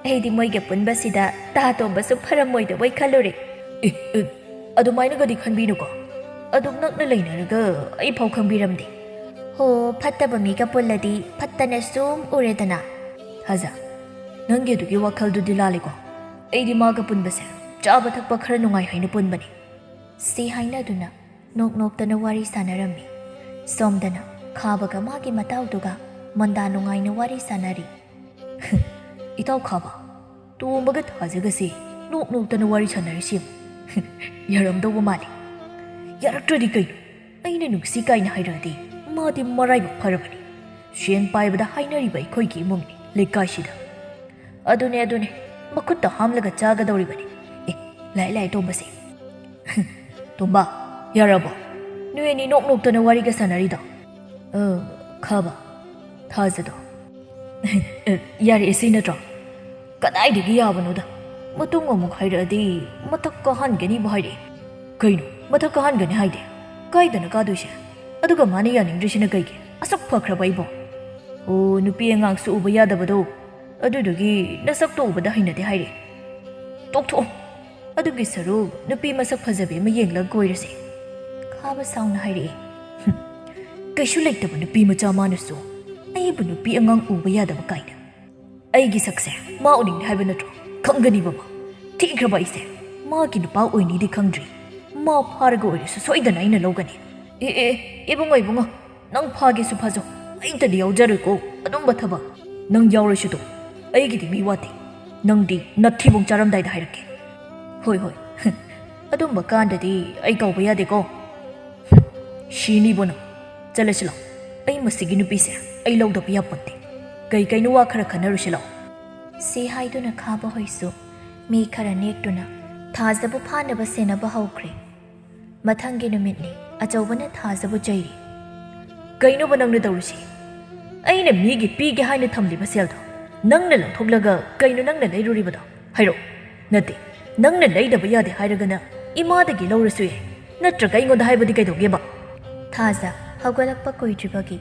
A: ꯑꯩꯗꯤ ꯃꯣꯏꯒ ꯄꯨꯟꯕꯁꯤꯗ ꯇꯥꯇꯣꯝꯕꯁꯨ ꯐꯔꯝꯃꯣꯏꯗꯕꯣꯏ ꯈꯜꯂꯨꯔꯦ ꯑꯗꯨꯃꯥꯏꯅꯒꯗꯤ ꯈꯟꯕꯤꯅꯨꯀꯣ ꯑꯗꯨꯝ ꯅꯛꯅ ꯂꯩꯅꯔꯒ ꯑꯩ ꯐꯥꯎ ꯈꯪꯕꯤꯔꯝꯗꯦ ꯍꯣ ꯐꯠꯇꯕ ꯃꯤꯒ ꯄꯨꯜꯂꯗꯤ ꯐꯠꯇꯅ ꯁꯨꯝ ꯎꯔꯦꯗꯅ ꯊꯥꯖ ꯅꯪꯒꯤ ꯑꯗꯨꯒꯤ ꯋꯥꯈꯜꯗꯨꯗꯤ ꯂꯥꯜꯂꯦꯀꯣ ꯑꯩꯗꯤ ꯃꯥꯒ ꯄꯨꯟꯕꯁꯦ ꯆꯥꯕ ꯊꯛꯄ ꯈꯔ ꯅꯨꯡꯉꯥꯏ ꯍꯥꯏꯅ ꯄꯨꯟꯕꯅꯤ ꯁꯤ ꯍꯥꯏꯅꯗꯨꯅ ꯅꯣꯛꯅꯣꯛꯇꯅ ꯋꯥꯔꯤ ꯁꯥꯟꯅꯔꯝꯃꯤ ꯁꯣꯝꯗꯅ ꯈꯥꯕꯒ ꯃꯥꯒꯤ ꯃꯇꯥꯎꯗꯨꯒ ꯃꯣꯟꯗꯥ ꯅꯨꯡꯉꯥꯏꯅ ꯋꯥꯔꯤ ꯁꯥꯟꯅꯔꯤ ꯏꯇꯥꯎ ꯈꯥꯕ ꯇꯣꯝꯕꯒ ꯊꯥꯖꯒꯁꯦ ꯅꯣꯛꯅꯣꯛꯇꯅ ꯋꯥꯔꯤ ꯁꯥꯟꯅꯔꯤꯁꯤ ꯌꯥꯔꯝꯗꯧꯕ ꯃꯥꯜꯂꯤ ꯌꯥꯔꯛꯇ꯭ꯔꯗꯤ ꯀꯩꯅꯣ ꯑꯩꯅ ꯅꯨꯡꯁꯤ ꯀꯥꯏꯅ ꯍꯥꯏꯔꯛꯑꯗꯤ ꯃꯥꯗꯤ ꯃꯔꯥꯏꯕꯛ ꯐꯔꯕꯅꯤ ꯁꯦꯟ ꯄꯥꯏꯕꯗ ꯍꯥꯏꯅꯔꯤꯕ ꯑꯩꯈꯣꯏꯒꯤ ꯏꯃꯨꯡꯅꯤ ꯂꯩꯀꯥꯏꯁꯤꯗ ꯑꯗꯨꯅꯦ ꯃꯈꯨꯠꯇ ꯍꯥꯝꯂꯒ ꯆꯥꯒꯗꯧꯔꯤꯕꯅꯤ ꯂꯥꯛꯑꯦ ꯇꯣꯝꯕꯁꯦ ꯇꯣꯝꯕ ꯌꯥꯔꯕꯣ ꯅꯣꯏ ꯑꯅꯤ ꯅꯣꯛꯅꯣꯛꯇꯅ ꯋꯥꯔꯤꯒ ꯁꯥꯟꯅꯔꯤꯗꯣ ꯈꯥꯕ ꯊꯥꯖꯗꯣ ꯌꯥꯔꯛꯑꯦ ꯁꯤ ꯅꯠꯇ꯭ꯔꯣ ꯀꯗꯥꯏꯗꯒꯤ ꯌꯥꯕꯅꯣꯗ ꯃꯇꯨꯡ ꯑꯃꯨꯛ ꯍꯥꯏꯔꯛꯑꯗꯤ ꯃꯊꯛ ꯀꯥꯍꯟꯒꯅꯤꯕꯨ ꯍꯥꯏꯔꯛꯑꯦ ꯀꯩꯅꯣ ꯃꯊꯛ ꯀꯥꯍꯟꯒꯅꯤ ꯍꯥꯏꯗꯦ ꯀꯥꯏꯗꯅ ꯀꯥꯗꯣꯏꯁꯦ ꯑꯗꯨꯒ ꯃꯥꯅ ꯌꯥꯅꯤꯡꯗ꯭ꯔꯤꯁꯤꯅ ꯀꯩꯒꯤ ꯑꯁꯨꯛꯐꯈ꯭ꯔꯕ ꯑꯩꯕꯣ ꯑꯣ ꯅꯨꯄꯤ ꯑꯉꯥꯡꯁꯨ ꯎꯕ ꯌꯥꯗꯕꯗꯣ ꯑꯗꯨꯗꯨꯒꯤ ꯅꯁꯛꯇꯣ ꯎꯕꯗ ꯍꯩꯅꯗꯦ ꯍꯥꯏꯔꯛꯑꯦ ꯇꯣꯛꯊꯣꯛꯑꯣ ꯑꯗꯨꯒꯤ ꯁꯔꯨꯛ ꯅꯨꯄꯤ ꯃꯁꯛ ꯐꯖꯕꯤ ꯑꯃ ꯌꯦꯡꯂꯒ ꯀꯣꯏꯔꯁꯦ ꯈꯥꯕ ꯁꯥꯎꯅ ꯍꯥꯏꯔꯛꯑꯦ ꯀꯩꯁꯨ ꯂꯩꯇꯕ ꯅꯨꯄꯤ ꯃꯆꯥ ꯃꯥꯅꯁꯨ ꯑꯩꯕꯨ ꯅꯨꯄꯤ ꯑꯉꯥꯡ ꯎꯕ ꯌꯥꯗꯕ ꯀꯥꯏꯅ ꯑꯩꯒꯤ ꯁꯛꯁꯦ ꯃꯥ ꯎꯅꯤꯡꯗꯦ ꯍꯥꯏꯕ ꯅꯠꯇ꯭ꯔꯣ ꯈꯪꯒꯅꯤꯕ ꯃꯥ ꯊꯤꯈ꯭ꯔꯕ ꯑꯩꯁꯦ ꯃꯥꯒꯤ ꯅꯨꯄꯥ ꯑꯣꯏꯅꯤꯗꯤ ꯈꯪꯗ꯭ꯔꯤ ꯃꯥ ꯐꯥꯔꯒ ꯑꯣꯏꯔꯁꯨ ꯁꯣꯏꯗꯅ ꯑꯩꯅ ꯂꯧꯒꯅꯤ ꯏꯕꯨꯡꯉꯣ ꯅꯪ ꯐꯥꯒꯦꯁꯨ ꯐꯥꯖꯧ ꯑꯩꯇꯗꯤ ꯌꯥꯎꯖꯔꯣꯏꯀꯣ ꯑꯗꯨꯝꯕ ꯊꯕꯛ ꯅꯪ ꯌꯥꯎꯔꯁꯨꯗꯣ ꯑꯩꯒꯤꯗꯤ ꯃꯤ ꯋꯥꯠꯇꯦ ꯅꯪꯗꯤ ꯅꯊꯤꯕꯣꯡ ꯆꯥꯔꯝꯗꯥꯏꯗ ꯍꯥꯏꯔꯛꯀꯦ ꯍꯣꯏ ꯑꯗꯨꯝꯕ ꯀꯥꯟꯗꯗꯤ ꯑꯩ ꯀꯧꯕ ꯌꯥꯗꯦꯀꯣ ꯁꯤꯅꯤꯕꯣ ꯅꯪ ꯆꯠꯂꯁꯤ ꯂꯥꯎ ꯑꯩ ꯃꯁꯤꯒꯤ ꯅꯨꯄꯤꯁꯦ ꯑꯩ ꯂꯧꯗꯕ ꯌꯥꯄꯣꯟꯇꯦ ꯀꯩꯅꯣ ꯋꯥ ꯈꯔ ꯈꯟꯅꯔꯨꯁꯤ ꯂꯥꯎ ꯁꯤ ꯍꯥꯏꯗꯨꯅ ꯈꯥꯕ ꯍꯣꯏꯁꯨ ꯃꯤ ꯈꯔ ꯅꯦꯛꯇꯨꯅ ꯊꯥꯖꯕꯨ ꯐꯥꯅꯕ ꯁꯦꯟꯅꯕ ꯍꯧꯈ꯭ꯔꯦ ꯃꯊꯪꯒꯤ ꯅꯨꯃꯤꯠꯅꯤ ꯑꯆꯧꯕꯅ ꯊꯥꯖꯕꯨ ꯆꯩꯔꯤ ꯀꯩꯅꯣꯕ ꯅꯪꯅ ꯇꯧꯔꯤꯁꯤ ꯑꯩꯅ ꯃꯤꯒꯤ ꯄꯤꯒꯦ ꯍꯥꯏꯅ ꯊꯝꯂꯤꯕ ꯁꯦꯜꯗꯣ ꯅꯪꯅ ꯂꯧꯊꯣꯛꯂꯒ ꯀꯩꯅꯣ ꯅꯪꯅ ꯂꯩꯔꯨꯔꯤꯕꯗꯣ ꯍꯥꯏꯔꯛꯑꯣ ꯅꯠꯇꯦ ꯅꯪꯅ ꯂꯩꯗꯕ ꯌꯥꯗꯦ ꯍꯥꯏꯔꯒꯅ ꯏꯃꯥꯗꯒꯤ ꯂꯧꯔꯁꯨ ꯌꯥꯏ ꯅꯠꯇ꯭ꯔꯒ ꯑꯩꯉꯣꯟꯗ ꯍꯥꯏꯕꯗꯤ ꯀꯩꯗꯧꯒꯦꯕ ꯊꯥꯖ ꯍꯧꯒꯠꯂꯛꯄ ꯀꯨꯏꯗ꯭ꯔꯤꯕꯒꯤ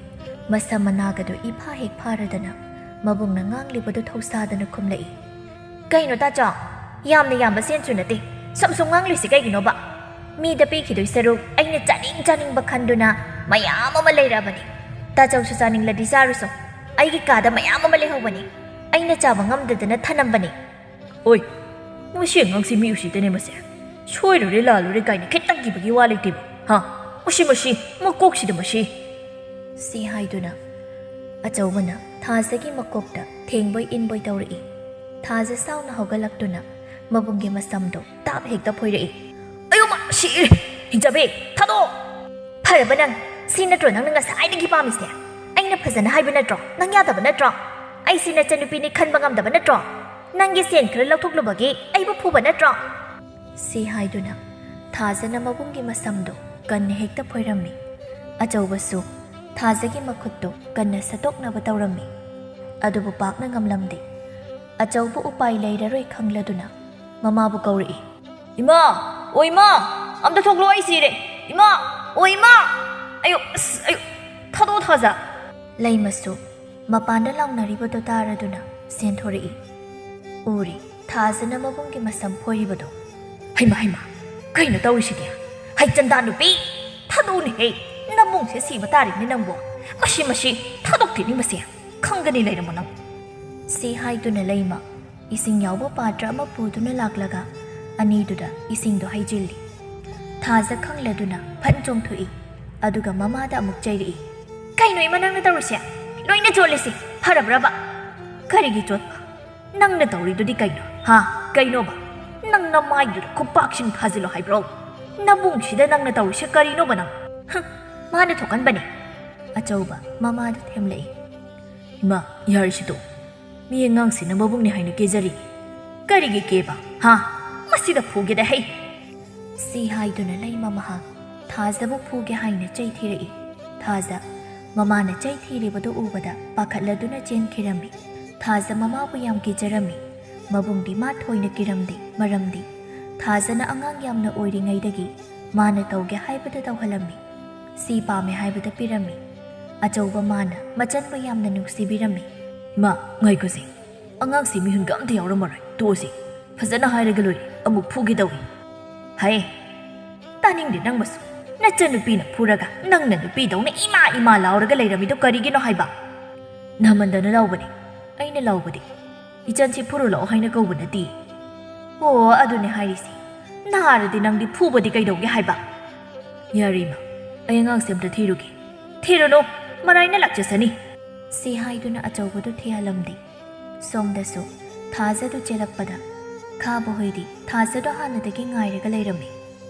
A: ꯃꯁꯝ ꯃꯅꯥꯒꯗꯣ ꯏꯐꯥ ꯍꯦꯛ ꯐꯥꯔꯗꯅ ꯃꯕꯨꯡꯅ ꯉꯥꯡꯂꯤꯕꯗꯨ ꯊꯧꯁꯥꯗꯅ ꯈꯨꯝꯂꯛꯏ ꯀꯩꯅꯣ ꯇꯥꯆꯥꯎ ꯌꯥꯝꯅ ꯌꯥꯝꯕ ꯁꯦꯟꯁꯨ ꯅꯠꯇꯦ ꯁꯨꯝ ꯉꯥꯡꯂꯤꯁꯤ ꯀꯩꯒꯤꯅꯣꯕ ꯃꯤꯗ ꯄꯤꯈꯤꯗꯣꯏ ꯁꯔꯨꯛ ꯑꯩꯅ ꯆꯥꯅꯤꯡꯕ ꯈꯟꯗꯨꯅ ꯃꯌꯥꯝ ꯑꯃ ꯂꯩꯔꯛꯑꯕꯅꯤ ꯇꯥꯆꯧꯁꯨ ꯆꯥꯅꯤꯡꯂꯗꯤ ꯆꯥꯔꯨꯁꯣ ꯑꯩꯒꯤ ꯀꯥꯗ ꯃꯌꯥꯝ ꯑꯃ ꯂꯩꯍꯧꯕꯅꯤ ꯑꯩꯅ ꯆꯥꯕ ꯉꯝꯗꯗꯅ ꯊꯅꯝꯕꯅꯤ ꯑꯣꯏ ꯃꯁꯤ ꯑꯉꯥꯡꯁꯤ ꯃꯤ ꯎꯁꯤꯠꯇꯅꯦ ꯃꯁꯦ ꯁꯣꯏꯔꯨꯔꯦ ꯂꯥꯜꯂꯨꯔꯦ ꯀꯥꯏꯅ ꯈꯤꯇꯪꯒꯤꯕꯒꯤ ꯋꯥ ꯂꯩꯇꯦꯕ ꯍꯥ ꯃꯁꯤ ꯃꯀꯣꯛꯁꯤꯗ ꯃꯁꯤ ꯁꯤ ꯍꯥꯏꯗꯨꯅ ꯑꯆꯧꯕꯅ ꯊꯥꯖꯒꯤ ꯃꯀꯣꯛꯇ ꯊꯦꯡꯕꯣꯏ ꯏꯟꯕꯣꯏ ꯇꯧꯔꯛꯏ ꯊꯥꯖ ꯁꯥꯎꯅ ꯍꯧꯒꯠꯂꯛꯇꯨꯅ ꯃꯕꯨꯡꯒꯤ ꯃꯁꯝꯗꯣ ꯇꯥꯞ ꯍꯦꯛꯇ ꯐꯣꯏꯔꯛꯏ ꯑꯌꯣꯃ ꯁꯤꯔꯦ ꯍꯤꯡꯖꯕꯦ ꯊꯥꯗꯣꯛꯑꯣ ꯐꯔꯕ ꯅꯪ ꯁꯤ ꯅꯠꯇ꯭ꯔꯣ ꯅꯪꯅ ꯉꯁꯥꯏꯗꯒꯤ ꯄꯥꯝꯃꯤꯁꯦ ꯑꯩꯅ ꯐꯖꯅ ꯍꯥꯏꯕ ꯅꯠꯇ꯭ꯔꯣ ꯅꯪ ꯌꯥꯗꯕ ꯅꯠꯇ꯭ꯔꯣ ꯑꯩꯁꯤ ꯅꯆꯟꯅꯨꯄꯤꯅꯤ ꯈꯟꯕ ꯉꯝꯗꯕ ꯅꯠꯇ꯭ꯔꯣ ꯅꯪꯒꯤ ꯁꯦꯟ ꯈꯔ ꯂꯧꯊꯣꯛꯂꯨꯕꯒꯤ ꯑꯩꯕꯨ ꯐꯨꯕ ꯅꯠꯇ꯭ꯔꯣ ꯁꯤ ꯍꯥꯏꯗꯨꯅ ꯊꯥꯖꯅ ꯃꯕꯨꯡꯒꯤ ꯃꯁꯝꯗꯣ ꯀꯟꯅ ꯍꯦꯛꯇ ꯐꯣꯏꯔꯝꯃꯤ ꯑꯆꯧꯕꯁꯨ ꯊꯥꯖꯒꯤ ꯃꯈꯨꯠꯇꯣ ꯀꯟꯅ ꯁꯠꯇꯣꯛꯅꯕ ꯇꯧꯔꯝꯃꯤ ꯑꯗꯨꯕꯨ ꯄꯥꯛꯅ ꯉꯝꯂꯝꯗꯦ ꯑꯆꯧꯕ ꯎꯄꯥꯏ ꯂꯩꯔꯔꯣꯏ ꯈꯪꯂꯗꯨꯅ ꯃꯃꯥꯕꯨ ꯀꯧꯔꯛꯏ ꯏꯃꯥ ꯑꯣ ꯏꯃꯥ ꯑꯝꯇ ꯊꯣꯛꯂꯣ ꯑꯩ ꯁꯤꯔꯦ ꯏꯃꯥ ꯑꯣ ꯏꯃꯥ ꯑꯌꯨ ꯑꯌꯨ ꯊꯥꯗꯣꯛꯑꯣ ꯊꯥꯖ ꯂꯩꯃꯁꯨ ꯃꯄꯥꯟꯗ ꯂꯥꯎꯅꯔꯤꯕꯗꯣ ꯇꯥꯔꯗꯨꯅ ꯁꯦꯟꯊꯣꯔꯛꯏ ꯎꯔꯤ ꯊꯥꯖꯅ ꯃꯕꯨꯡꯒꯤ ꯃꯁꯝ ꯐꯣꯏꯔꯤꯕꯗꯣ ꯍꯩꯃ ꯀꯩꯅꯣ ꯇꯧꯔꯤꯁꯤꯗꯤ ꯍꯩ ꯆꯟꯗꯥ ꯅꯨꯄꯤ ꯊꯥꯗꯣꯛꯎꯅꯦꯍꯦ ꯅꯕꯨꯡꯁꯦ ꯁꯤꯕ ꯇꯥꯔꯤꯕꯅꯤ ꯅꯪꯕꯨ ꯃꯁꯤ ꯊꯥꯗꯣꯛꯇꯦꯅꯤ ꯃꯁꯤ ꯈꯪꯒꯅꯤ ꯂꯩꯔꯝꯃꯣ ꯅꯪ ꯁꯤ ꯍꯥꯏꯗꯨꯅ ꯂꯩꯃ ꯏꯁꯤꯡ ꯌꯥꯎꯕ ꯄꯥꯇ꯭ꯔ ꯑꯃ ꯄꯨꯗꯨꯅ ꯂꯥꯛꯂꯒ ꯑꯅꯤꯗꯨꯗ ꯏꯁꯤꯡꯗꯣ ꯍꯩꯖꯤꯜꯂꯤ ꯊꯥꯖ ꯈꯪꯂꯗꯨꯅ ꯐꯟ ꯆꯣꯡꯊꯣꯛꯏ ꯑꯗꯨꯒ ꯃꯃꯥꯗ ꯑꯃꯨꯛ ꯆꯩꯔꯛꯏ ꯀꯩꯅꯣ ꯏꯃꯥ ꯅꯪꯅ ꯇꯧꯔꯤꯁꯦ ꯂꯣꯏꯅ ꯆꯣꯠꯂꯤꯁꯤ ꯐꯔꯕ꯭ꯔꯕ ꯀꯔꯤꯒꯤ ꯆꯣꯠꯄ ꯅꯪꯅ ꯇꯧꯔꯤꯗꯨꯗꯤ ꯀꯩꯅꯣ ꯍꯥ ꯀꯩꯅꯣꯕ ꯅꯪ ꯅꯃꯥꯏꯗꯨꯗ ꯈꯨꯄꯥꯛꯁꯤꯡ ꯊꯥꯖꯤꯜꯂꯣ ꯍꯥꯏꯕ꯭ꯔꯣ ꯅꯕꯨꯡꯁꯤꯗ ꯅꯪꯅ ꯇꯧꯔꯤꯁꯦ ꯀꯔꯤꯅꯣꯕ ꯅꯪ ꯃꯥꯅ ꯊꯣꯛꯍꯟꯕꯅꯤ ꯑꯆꯧꯕ ꯃꯃꯥꯗ ꯊꯦꯝꯂꯛꯏ ꯏꯃꯥ ꯌꯥꯔꯤꯁꯤꯗꯣ ꯃꯤ ꯑꯉꯥꯡꯁꯤꯅ ꯃꯕꯨꯡꯅꯤ ꯍꯥꯏꯅ ꯀꯦꯖꯔꯤ ꯀꯔꯤꯒꯤ ꯀꯦꯕ ꯍꯥ ꯃꯁꯤꯗ ꯐꯨꯒꯦꯗ ꯍꯩ ꯁꯤ ꯍꯥꯏꯗꯨꯅ ꯂꯩꯃ ꯃꯍꯥꯛ ꯊꯥꯖꯕꯨ ꯐꯨꯒꯦ ꯍꯥꯏꯅ ꯆꯩ ꯊꯤꯔꯛꯏ ꯊꯥꯖ ꯃꯃꯥꯅ ꯆꯩ ꯊꯤꯔꯤꯕꯗꯨ ꯎꯕꯗ ꯄꯥꯈꯠꯂꯗꯨꯅ ꯆꯦꯟꯈꯤꯔꯝꯃꯤ ꯊꯥꯖ ꯃꯃꯥꯕꯨ ꯌꯥꯝ ꯀꯤꯖꯔꯝꯃꯤ ꯃꯕꯨꯡꯗꯤ ꯃꯥ ꯊꯣꯏꯅ ꯀꯤꯔꯝꯗꯦ ꯃꯔꯝꯗꯤ ꯊꯥꯖꯅ ꯑꯉꯥꯡ ꯌꯥꯝꯅ ꯑꯣꯏꯔꯤꯉꯩꯗꯒꯤ ꯃꯥꯅ ꯇꯧꯒꯦ ꯍꯥꯏꯕꯗ ꯇꯧꯍꯜꯂꯝꯃꯤ ꯁꯤ ꯄꯥꯝꯃꯦ ꯍꯥꯏꯕꯗ ꯄꯤꯔꯝꯃꯤ ꯑꯆꯧꯕ ꯃꯥꯅ ꯃꯆꯟꯕꯨ ꯌꯥꯝꯅ ꯅꯨꯡꯁꯤꯕꯤꯔꯝꯃꯤ ꯏꯃꯥ ꯉꯥꯏꯈꯣꯁꯤ ꯑꯉꯥꯡꯁꯤ ꯃꯤꯍꯨꯟꯒ ꯑꯝꯇ ꯌꯥꯎꯔꯝꯃꯔꯣꯏ ꯇꯣꯛꯑꯁꯤ ꯐꯖꯅ ꯍꯥꯏꯔꯒ ꯂꯣꯏꯔꯦ ꯑꯃꯨꯛ ꯐꯨꯒꯦ ꯇꯧꯏ ꯍꯥꯏ ꯇꯥꯅꯤꯡꯗꯦ ꯅꯪꯕꯁꯨ ꯅꯆꯟꯅꯨꯄꯤꯅ ꯐꯨꯔꯒ ꯅꯪꯅ ꯅꯨꯄꯤꯗꯧꯅ ꯏꯃꯥ ꯂꯥꯎꯔꯒ ꯂꯩꯔꯝꯃꯤꯗꯣ ꯀꯔꯤꯒꯤꯅꯣ ꯍꯥꯏꯕ ꯅꯃꯟꯗꯅ ꯂꯥꯎꯕꯅꯤ ꯑꯩꯅ ꯂꯥꯎꯕꯗꯤ ꯏꯆꯟꯁꯤ ꯐꯨꯔꯨ ꯂꯥꯛꯑꯣ ꯍꯥꯏꯅ ꯀꯧꯕ ꯅꯠꯇꯦ ꯑꯣ ꯑꯗꯨꯅꯦ ꯍꯥꯏꯔꯤꯁꯤ ꯅꯥꯔꯗꯤ ꯅꯪꯗꯤ ꯐꯨꯕꯗꯤ ꯀꯩꯗꯧꯒꯦ ꯍꯥꯏꯕ ꯌꯥꯔꯦ ꯏꯃꯥ ꯑꯩ ꯑꯉꯥꯡꯁꯦ ꯑꯝꯇ ꯊꯤꯔꯨꯒꯦ ꯊꯤꯔꯨꯅꯨ ꯃꯔꯥꯏꯅ ꯂꯥꯛꯆꯁꯅꯤ ꯁꯤ ꯍꯥꯏꯗꯨꯅ ꯑꯆꯧꯕꯗꯨ ꯊꯤꯍꯜꯂꯝꯗꯦ ꯁꯣꯝꯗꯁꯨ ꯊꯥꯖꯗꯨ ꯆꯦꯜꯂꯛꯄꯗ ꯈꯥꯕ ꯍꯣꯏꯗꯤ ꯊꯥꯖꯗꯣ ꯍꯥꯟꯅꯗꯒꯤ ꯉꯥꯏꯔꯒ ꯂꯩꯔꯝꯃꯤ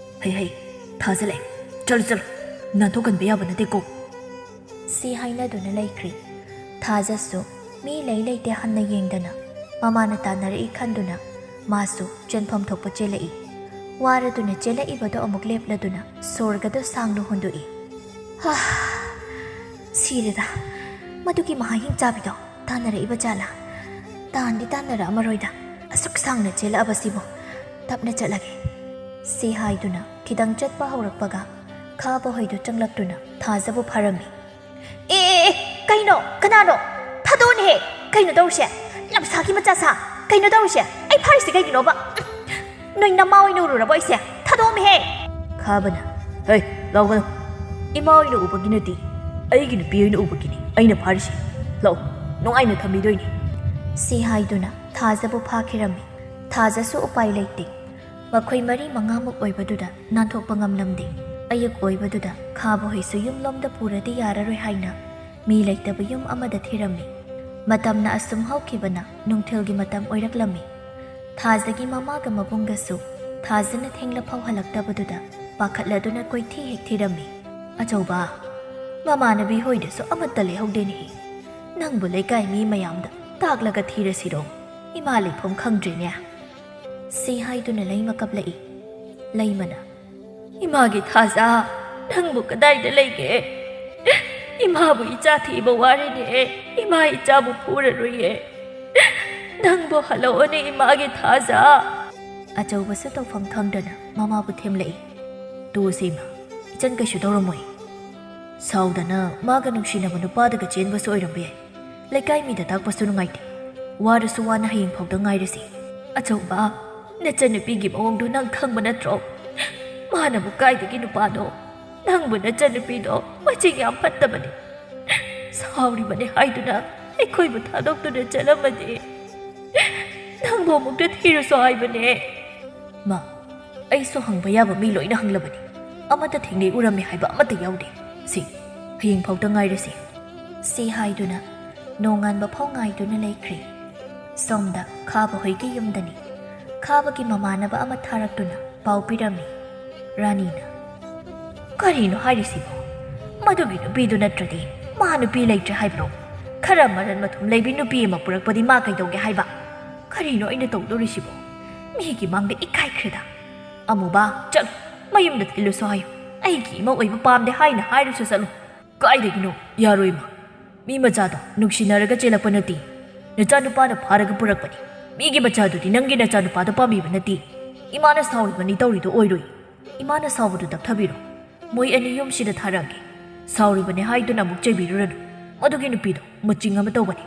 A: ꯍꯩ ꯊꯥꯖ ꯂꯩ ꯆꯠꯂꯨ ꯅꯥꯟꯊꯣꯛꯀꯟꯕ ꯌꯥꯕ ꯅꯠꯇꯦꯀꯣ ꯁꯤ ꯍꯥꯏꯅꯗꯨꯅ ꯂꯩꯈ꯭ꯔꯤ ꯊꯥꯖꯁꯨ ꯃꯤ ꯂꯩꯇꯦ ꯍꯟꯅ ꯌꯦꯡꯗꯅ ꯃꯃꯥꯅ ꯇꯥꯟꯅꯔꯛꯏ ꯈꯟꯗꯨꯅ ꯃꯥꯁꯨ ꯆꯦꯟꯐꯝ ꯊꯣꯛꯄ ꯆꯦꯜꯂꯛꯏ ꯋꯥꯔꯗꯨꯅ ꯆꯦꯜꯂꯛꯏꯕꯗꯣ ꯑꯃꯨꯛ ꯂꯦꯞꯂꯗꯨꯅ ꯁꯣꯔꯒꯗꯣ ꯁꯥꯡꯅ ꯍꯣꯟꯗꯣꯛꯏ ꯁꯤꯔꯦꯗ ꯃꯗꯨꯒꯤ ꯃꯍꯥꯍꯤꯡ ꯆꯥꯕꯤꯗꯣ ꯇꯥꯟꯅꯔꯛꯏꯕ ꯖꯥꯠꯂꯥ ꯇꯥꯟꯗꯤ ꯇꯥꯟꯅꯔꯛꯑꯃꯔꯣꯏꯗ ꯑꯁꯨꯛ ꯁꯥꯡꯅ ꯆꯦꯜꯂꯛꯑꯕꯁꯤꯕꯨ ꯇꯞꯅ ꯆꯠꯂꯒꯦ ꯁꯤ ꯍꯥꯏꯗꯨꯅ ꯈꯤꯇꯪ ꯆꯠꯄ ꯍꯧꯔꯛꯄꯒ ꯈꯥꯕ ꯍꯣꯏꯗꯨ ꯆꯪꯂꯛꯇꯨꯅ ꯊꯥꯖꯕꯨ ꯐꯔꯝꯃꯤ ꯑꯦ ꯀꯩꯅꯣ ꯀꯅꯥꯅꯣ ꯊꯥꯗꯣꯛꯑꯣꯅꯦꯍꯦ ꯀꯩꯅꯣ ꯇꯧꯔꯤꯁꯦ ꯂꯝꯁꯥꯒꯤ ꯃꯆꯥ ꯁꯥ ꯀꯩꯅꯣ ꯇꯧꯔꯤꯁꯦ ꯑꯩ ꯐꯥꯔꯤꯁꯦ ꯀꯩꯒꯤꯅꯣꯕ ꯅꯣꯏ ꯅꯃꯥ ꯑꯣꯏꯅ ꯎꯔꯨꯔꯕꯣ ꯑꯩꯁꯦ ꯊꯥꯗꯣꯛꯑꯝꯃꯦꯍꯦ ꯈꯥꯕꯅ ꯍꯩ ꯂꯥꯎꯒꯅꯨ ꯏꯃꯥ ꯑꯣꯏꯅ ꯎꯕꯒꯤ ꯅꯠꯇꯦ ꯑꯩꯒꯤ ꯅꯨꯄꯤ ꯑꯣꯏꯅ ꯎꯕꯒꯤꯅꯤ ꯑꯩꯅ ꯐꯥꯔꯤꯁꯦ ꯂꯥꯛꯑꯣ ꯅꯨꯡꯉꯥꯏꯅ ꯊꯝꯕꯤꯗꯣꯏꯅꯤ ꯁꯤ ꯍꯥꯏꯗꯨꯅ ꯊꯥꯖꯕꯨ ꯐꯥꯈꯤꯔꯝꯃꯤ ꯊꯥꯖꯁꯨ ꯎꯄꯥꯏ ꯂꯩꯇꯦ ꯃꯈꯣꯏ 4-5ꯃꯨꯛ ꯑꯣꯏꯕꯗꯨꯗ ꯅꯥꯟꯊꯣꯛꯄ ꯉꯝꯂꯝꯗꯦ ꯑꯌꯨꯛ ꯑꯣꯏꯕꯗꯨꯗ ꯈꯥꯕ ꯍꯣꯏꯁꯨ ꯌꯨꯝꯂꯣꯝꯗ ꯄꯨꯔꯗꯤ ꯌꯥꯔꯔꯣꯏ ꯍꯥꯏꯅ ꯃꯤ ꯂꯩꯇꯕ ꯌꯨꯝ ꯑꯃꯗ ꯊꯤꯔꯝꯃꯤ ꯃꯇꯝꯅ ꯑꯁꯨꯝ ꯍꯧꯈꯤꯕꯅ ꯅꯨꯡꯊꯤꯜꯒꯤ ꯃꯇꯝ ꯑꯣꯏꯔꯛꯂꯝꯃꯤ ꯊꯥꯖꯒꯤ ꯃꯃꯥꯒ ꯃꯕꯨꯡꯒꯁꯨ ꯊꯥꯖꯅ ꯊꯦꯡꯂꯐꯥꯎ ꯍꯜꯂꯛꯇꯕꯗꯨꯗ ꯄꯥꯈꯠꯂꯗꯨꯅ ꯀꯣꯏꯊꯤ ꯍꯦꯛ ꯊꯤꯔꯝꯃꯤ꯫ ꯑꯆꯧꯕ, ꯃꯃꯥꯟꯅꯕꯤ ꯍꯣꯏꯗꯁꯨ ꯑꯃꯠꯇ ꯂꯩꯍꯧꯗꯦꯅꯦꯍꯦ꯫ ꯅꯪꯕꯨ ꯂꯩꯀꯥꯏ ꯃꯤ ꯃꯌꯥꯝꯗ ꯇꯥꯛꯂꯒ ꯊꯤꯔꯁꯤꯔꯣ? ꯏꯃꯥ ꯂꯩꯐꯝ ꯈꯪꯗ꯭ꯔꯦꯅꯦ꯫ ꯁꯤ ꯍꯥꯏꯗꯨꯅ ꯂꯩꯃ ꯀꯞꯂꯛꯏ꯫ ꯂꯩꯃꯅ, ꯏꯃꯥꯒꯤ ꯊꯥꯖ, ꯅꯪꯕꯨ ꯀꯗꯥꯏꯗ ꯂꯩꯒꯦ? ꯏꯃꯥꯕꯨ ꯏꯆꯥ ꯊꯤꯕ ꯋꯥꯔꯦꯅꯦ꯫ ꯏꯃꯥ ꯏꯆꯥꯕꯨ ꯐꯨꯔꯔꯣꯏꯌꯦ꯫ ꯅꯪꯕꯨ ꯍꯜꯂꯛꯑꯣꯅꯦ ꯏꯃꯥꯒꯤ ꯊꯥꯖ꯫ ꯑꯆꯧꯕꯁꯨ ꯇꯧꯐꯝ ꯈꯪꯗꯅ ꯃꯃꯥꯕꯨ ꯊꯦꯝꯂꯛꯏ꯫ ꯇꯣꯛꯑꯁꯤ ꯏꯃꯥ, ꯏꯆꯟ ꯀꯩꯁꯨ ꯇꯧꯔꯝꯃꯣꯏ꯫ ꯁꯥꯎꯗꯅ ꯃꯥꯒ ꯅꯨꯡꯁꯤꯅꯕ ꯅꯨꯄꯥꯗꯒ ꯆꯦꯟꯕꯁꯨ ꯑꯣꯏꯔꯝꯕ ꯌꯥꯏ꯫ ꯂꯩꯀꯥꯏ ꯃꯤꯗ ꯇꯥꯛꯄꯁꯨ ꯅꯨꯡꯉꯥꯏꯇꯦ꯫ ꯋꯥꯔꯁꯨ ꯋꯥꯅ ꯍꯌꯦꯡ ꯐꯥꯎꯗ ꯉꯥꯏꯔꯁꯤ꯫ ꯑꯆꯧꯕ, ꯅꯆꯟꯅꯨꯄꯤꯒꯤ ꯃꯑꯣꯡꯗꯨ ꯅꯪ ꯈꯪꯕ ꯅꯠꯇ꯭ꯔꯣ? ꯃꯥꯅꯕꯨ ꯀꯥꯏꯗꯒꯤ ꯅꯨꯄꯥꯅꯣ? ꯅꯪꯕꯨ ꯅꯆꯟꯅꯨꯄꯤꯗꯣ ꯃꯆꯤꯡ ꯌꯥꯝ ꯐꯠꯇꯕꯅꯤ꯫ ꯁꯥꯎꯔꯤꯕꯅꯤ ꯍꯥꯏꯗꯨꯅ ꯑꯩꯈꯣꯏꯕꯨ ꯊꯥꯗꯣꯛꯇꯨꯅ ꯆꯠꯂꯝꯃꯗꯤ ꯅꯪꯕꯨ ꯑꯃꯨꯛꯇ ꯊꯤꯔꯁꯨ ꯍꯥꯏꯕꯅꯦ꯫ ꯃꯥ, ꯑꯩꯁꯨ ꯍꯪꯕ ꯌꯥꯕ ꯃꯤ ꯂꯣꯏꯅ ꯍꯪꯂꯕꯅꯤ꯫ ꯑꯃꯠꯇ ꯊꯦꯡꯅꯩ ꯎꯔꯝꯃꯤ ꯍꯥꯏꯕ ꯑꯃꯠꯇ ꯌꯥꯎꯗꯦ꯫ ꯍꯌꯦꯡ ꯐꯥꯎꯗ ꯉꯥꯏꯔꯁꯤ꯫ ꯁꯤ ꯍꯥꯏꯗꯨꯅ ꯅꯣꯡꯉꯥꯟꯕ ꯐꯥꯎ ꯉꯥꯏꯗꯨꯅ ꯂꯩꯈ꯭ꯔꯦ꯫ ꯁꯣꯝꯗ ꯈꯥꯕ ꯍꯣꯏꯒꯤ ꯌꯨꯝꯗꯅꯤ꯫ ꯈꯥꯕꯒꯤ ꯃꯃꯥꯟꯅꯕ ꯑꯃ ꯊꯥꯔꯛꯇꯨꯅ ꯄꯥꯎ ꯄꯤꯔꯝꯃꯤ꯫ ꯔꯥꯅꯤꯅ, ꯀꯔꯤꯅꯣ ꯍꯥꯏꯔꯤꯁꯤꯕꯣ? ꯃꯗꯨꯒꯤ ꯅꯨꯄꯤꯗꯨ ꯅꯠꯇ꯭ꯔꯗꯤ ꯃꯥ ꯅꯨꯄꯤ ꯂꯩꯇ꯭ꯔꯦ ꯍꯥꯏꯕ꯭ꯔꯣ? ꯈꯔ ꯃꯔꯟ ꯃꯊꯨꯝ ꯂꯩꯕꯤ ꯅꯨꯄꯤ ꯑꯃ ꯄꯨꯔꯛꯄꯗꯤ ꯃꯥ ꯀꯩꯗꯧꯒꯦ ꯍꯥꯏꯕ? ꯀꯔꯤꯅꯣ ꯑꯩꯅ ꯇꯧꯗꯣꯔꯤꯁꯤꯕꯣ? ꯃꯤꯒꯤ ꯃꯥꯡꯗ ꯏꯀꯥꯏꯈ꯭ꯔꯦꯗ꯫ ꯑꯃꯨꯕ, ꯆꯠꯂꯨ, ꯃꯌꯨꯝꯗ ꯊꯤꯜꯂꯨꯁꯨ ꯍꯥꯏꯌꯨ꯫ ꯑꯩꯒꯤ ꯏꯃꯧ ꯑꯣꯏꯕ ꯄꯥꯝꯗꯦ ꯍꯥꯏꯅ ꯍꯥꯏꯔꯁꯨ ꯆꯠꯂꯨ꯫ ꯀꯥꯏꯗꯒꯤꯅꯣ? ꯌꯥꯔꯣꯏ ꯃꯥ꯫ ꯃꯤ ꯃꯆꯥꯗꯣ ꯅꯨꯡꯁꯤꯅꯔꯒ ꯆꯦꯜꯂꯛꯄ ꯅꯠꯇꯦ꯫ ꯅꯆꯥꯅꯨꯄꯥꯅ ꯐꯥꯔꯒ ꯄꯨꯔꯛꯄꯅꯤ꯫ ꯃꯤꯒꯤ ꯃꯆꯥꯗꯨꯗꯤ ꯅꯪꯒꯤ ꯅꯆꯥꯅꯨꯄꯥꯗ ꯄꯥꯝꯕꯤꯕ ꯅꯠꯇꯦ꯫ ꯏꯃꯥꯅ ꯁꯥꯎꯔꯤꯕꯅꯤ ꯇꯧꯔꯤꯗꯣ ꯑꯣꯏꯔꯣꯏ꯫ ꯏꯃꯥꯅ ꯁꯥꯎꯕꯗꯨ ꯇꯞꯊꯕꯤꯔꯣ꯫ ꯃꯣꯏ ꯑꯅꯤ ꯌꯨꯝꯁꯤꯗ ꯊꯥꯔꯛꯑꯒꯦ꯫ ꯁꯥꯎꯔꯤꯕꯅꯤ ꯍꯥꯏꯗꯨꯅ ꯑꯃꯨꯛ ꯆꯩꯕꯤꯔꯨꯔꯅꯨ꯫ ꯃꯗꯨꯒꯤ ꯅꯨꯄꯤꯗꯣ ꯃꯆꯤꯡ ꯑꯃ ꯇꯧꯕꯅꯤ꯫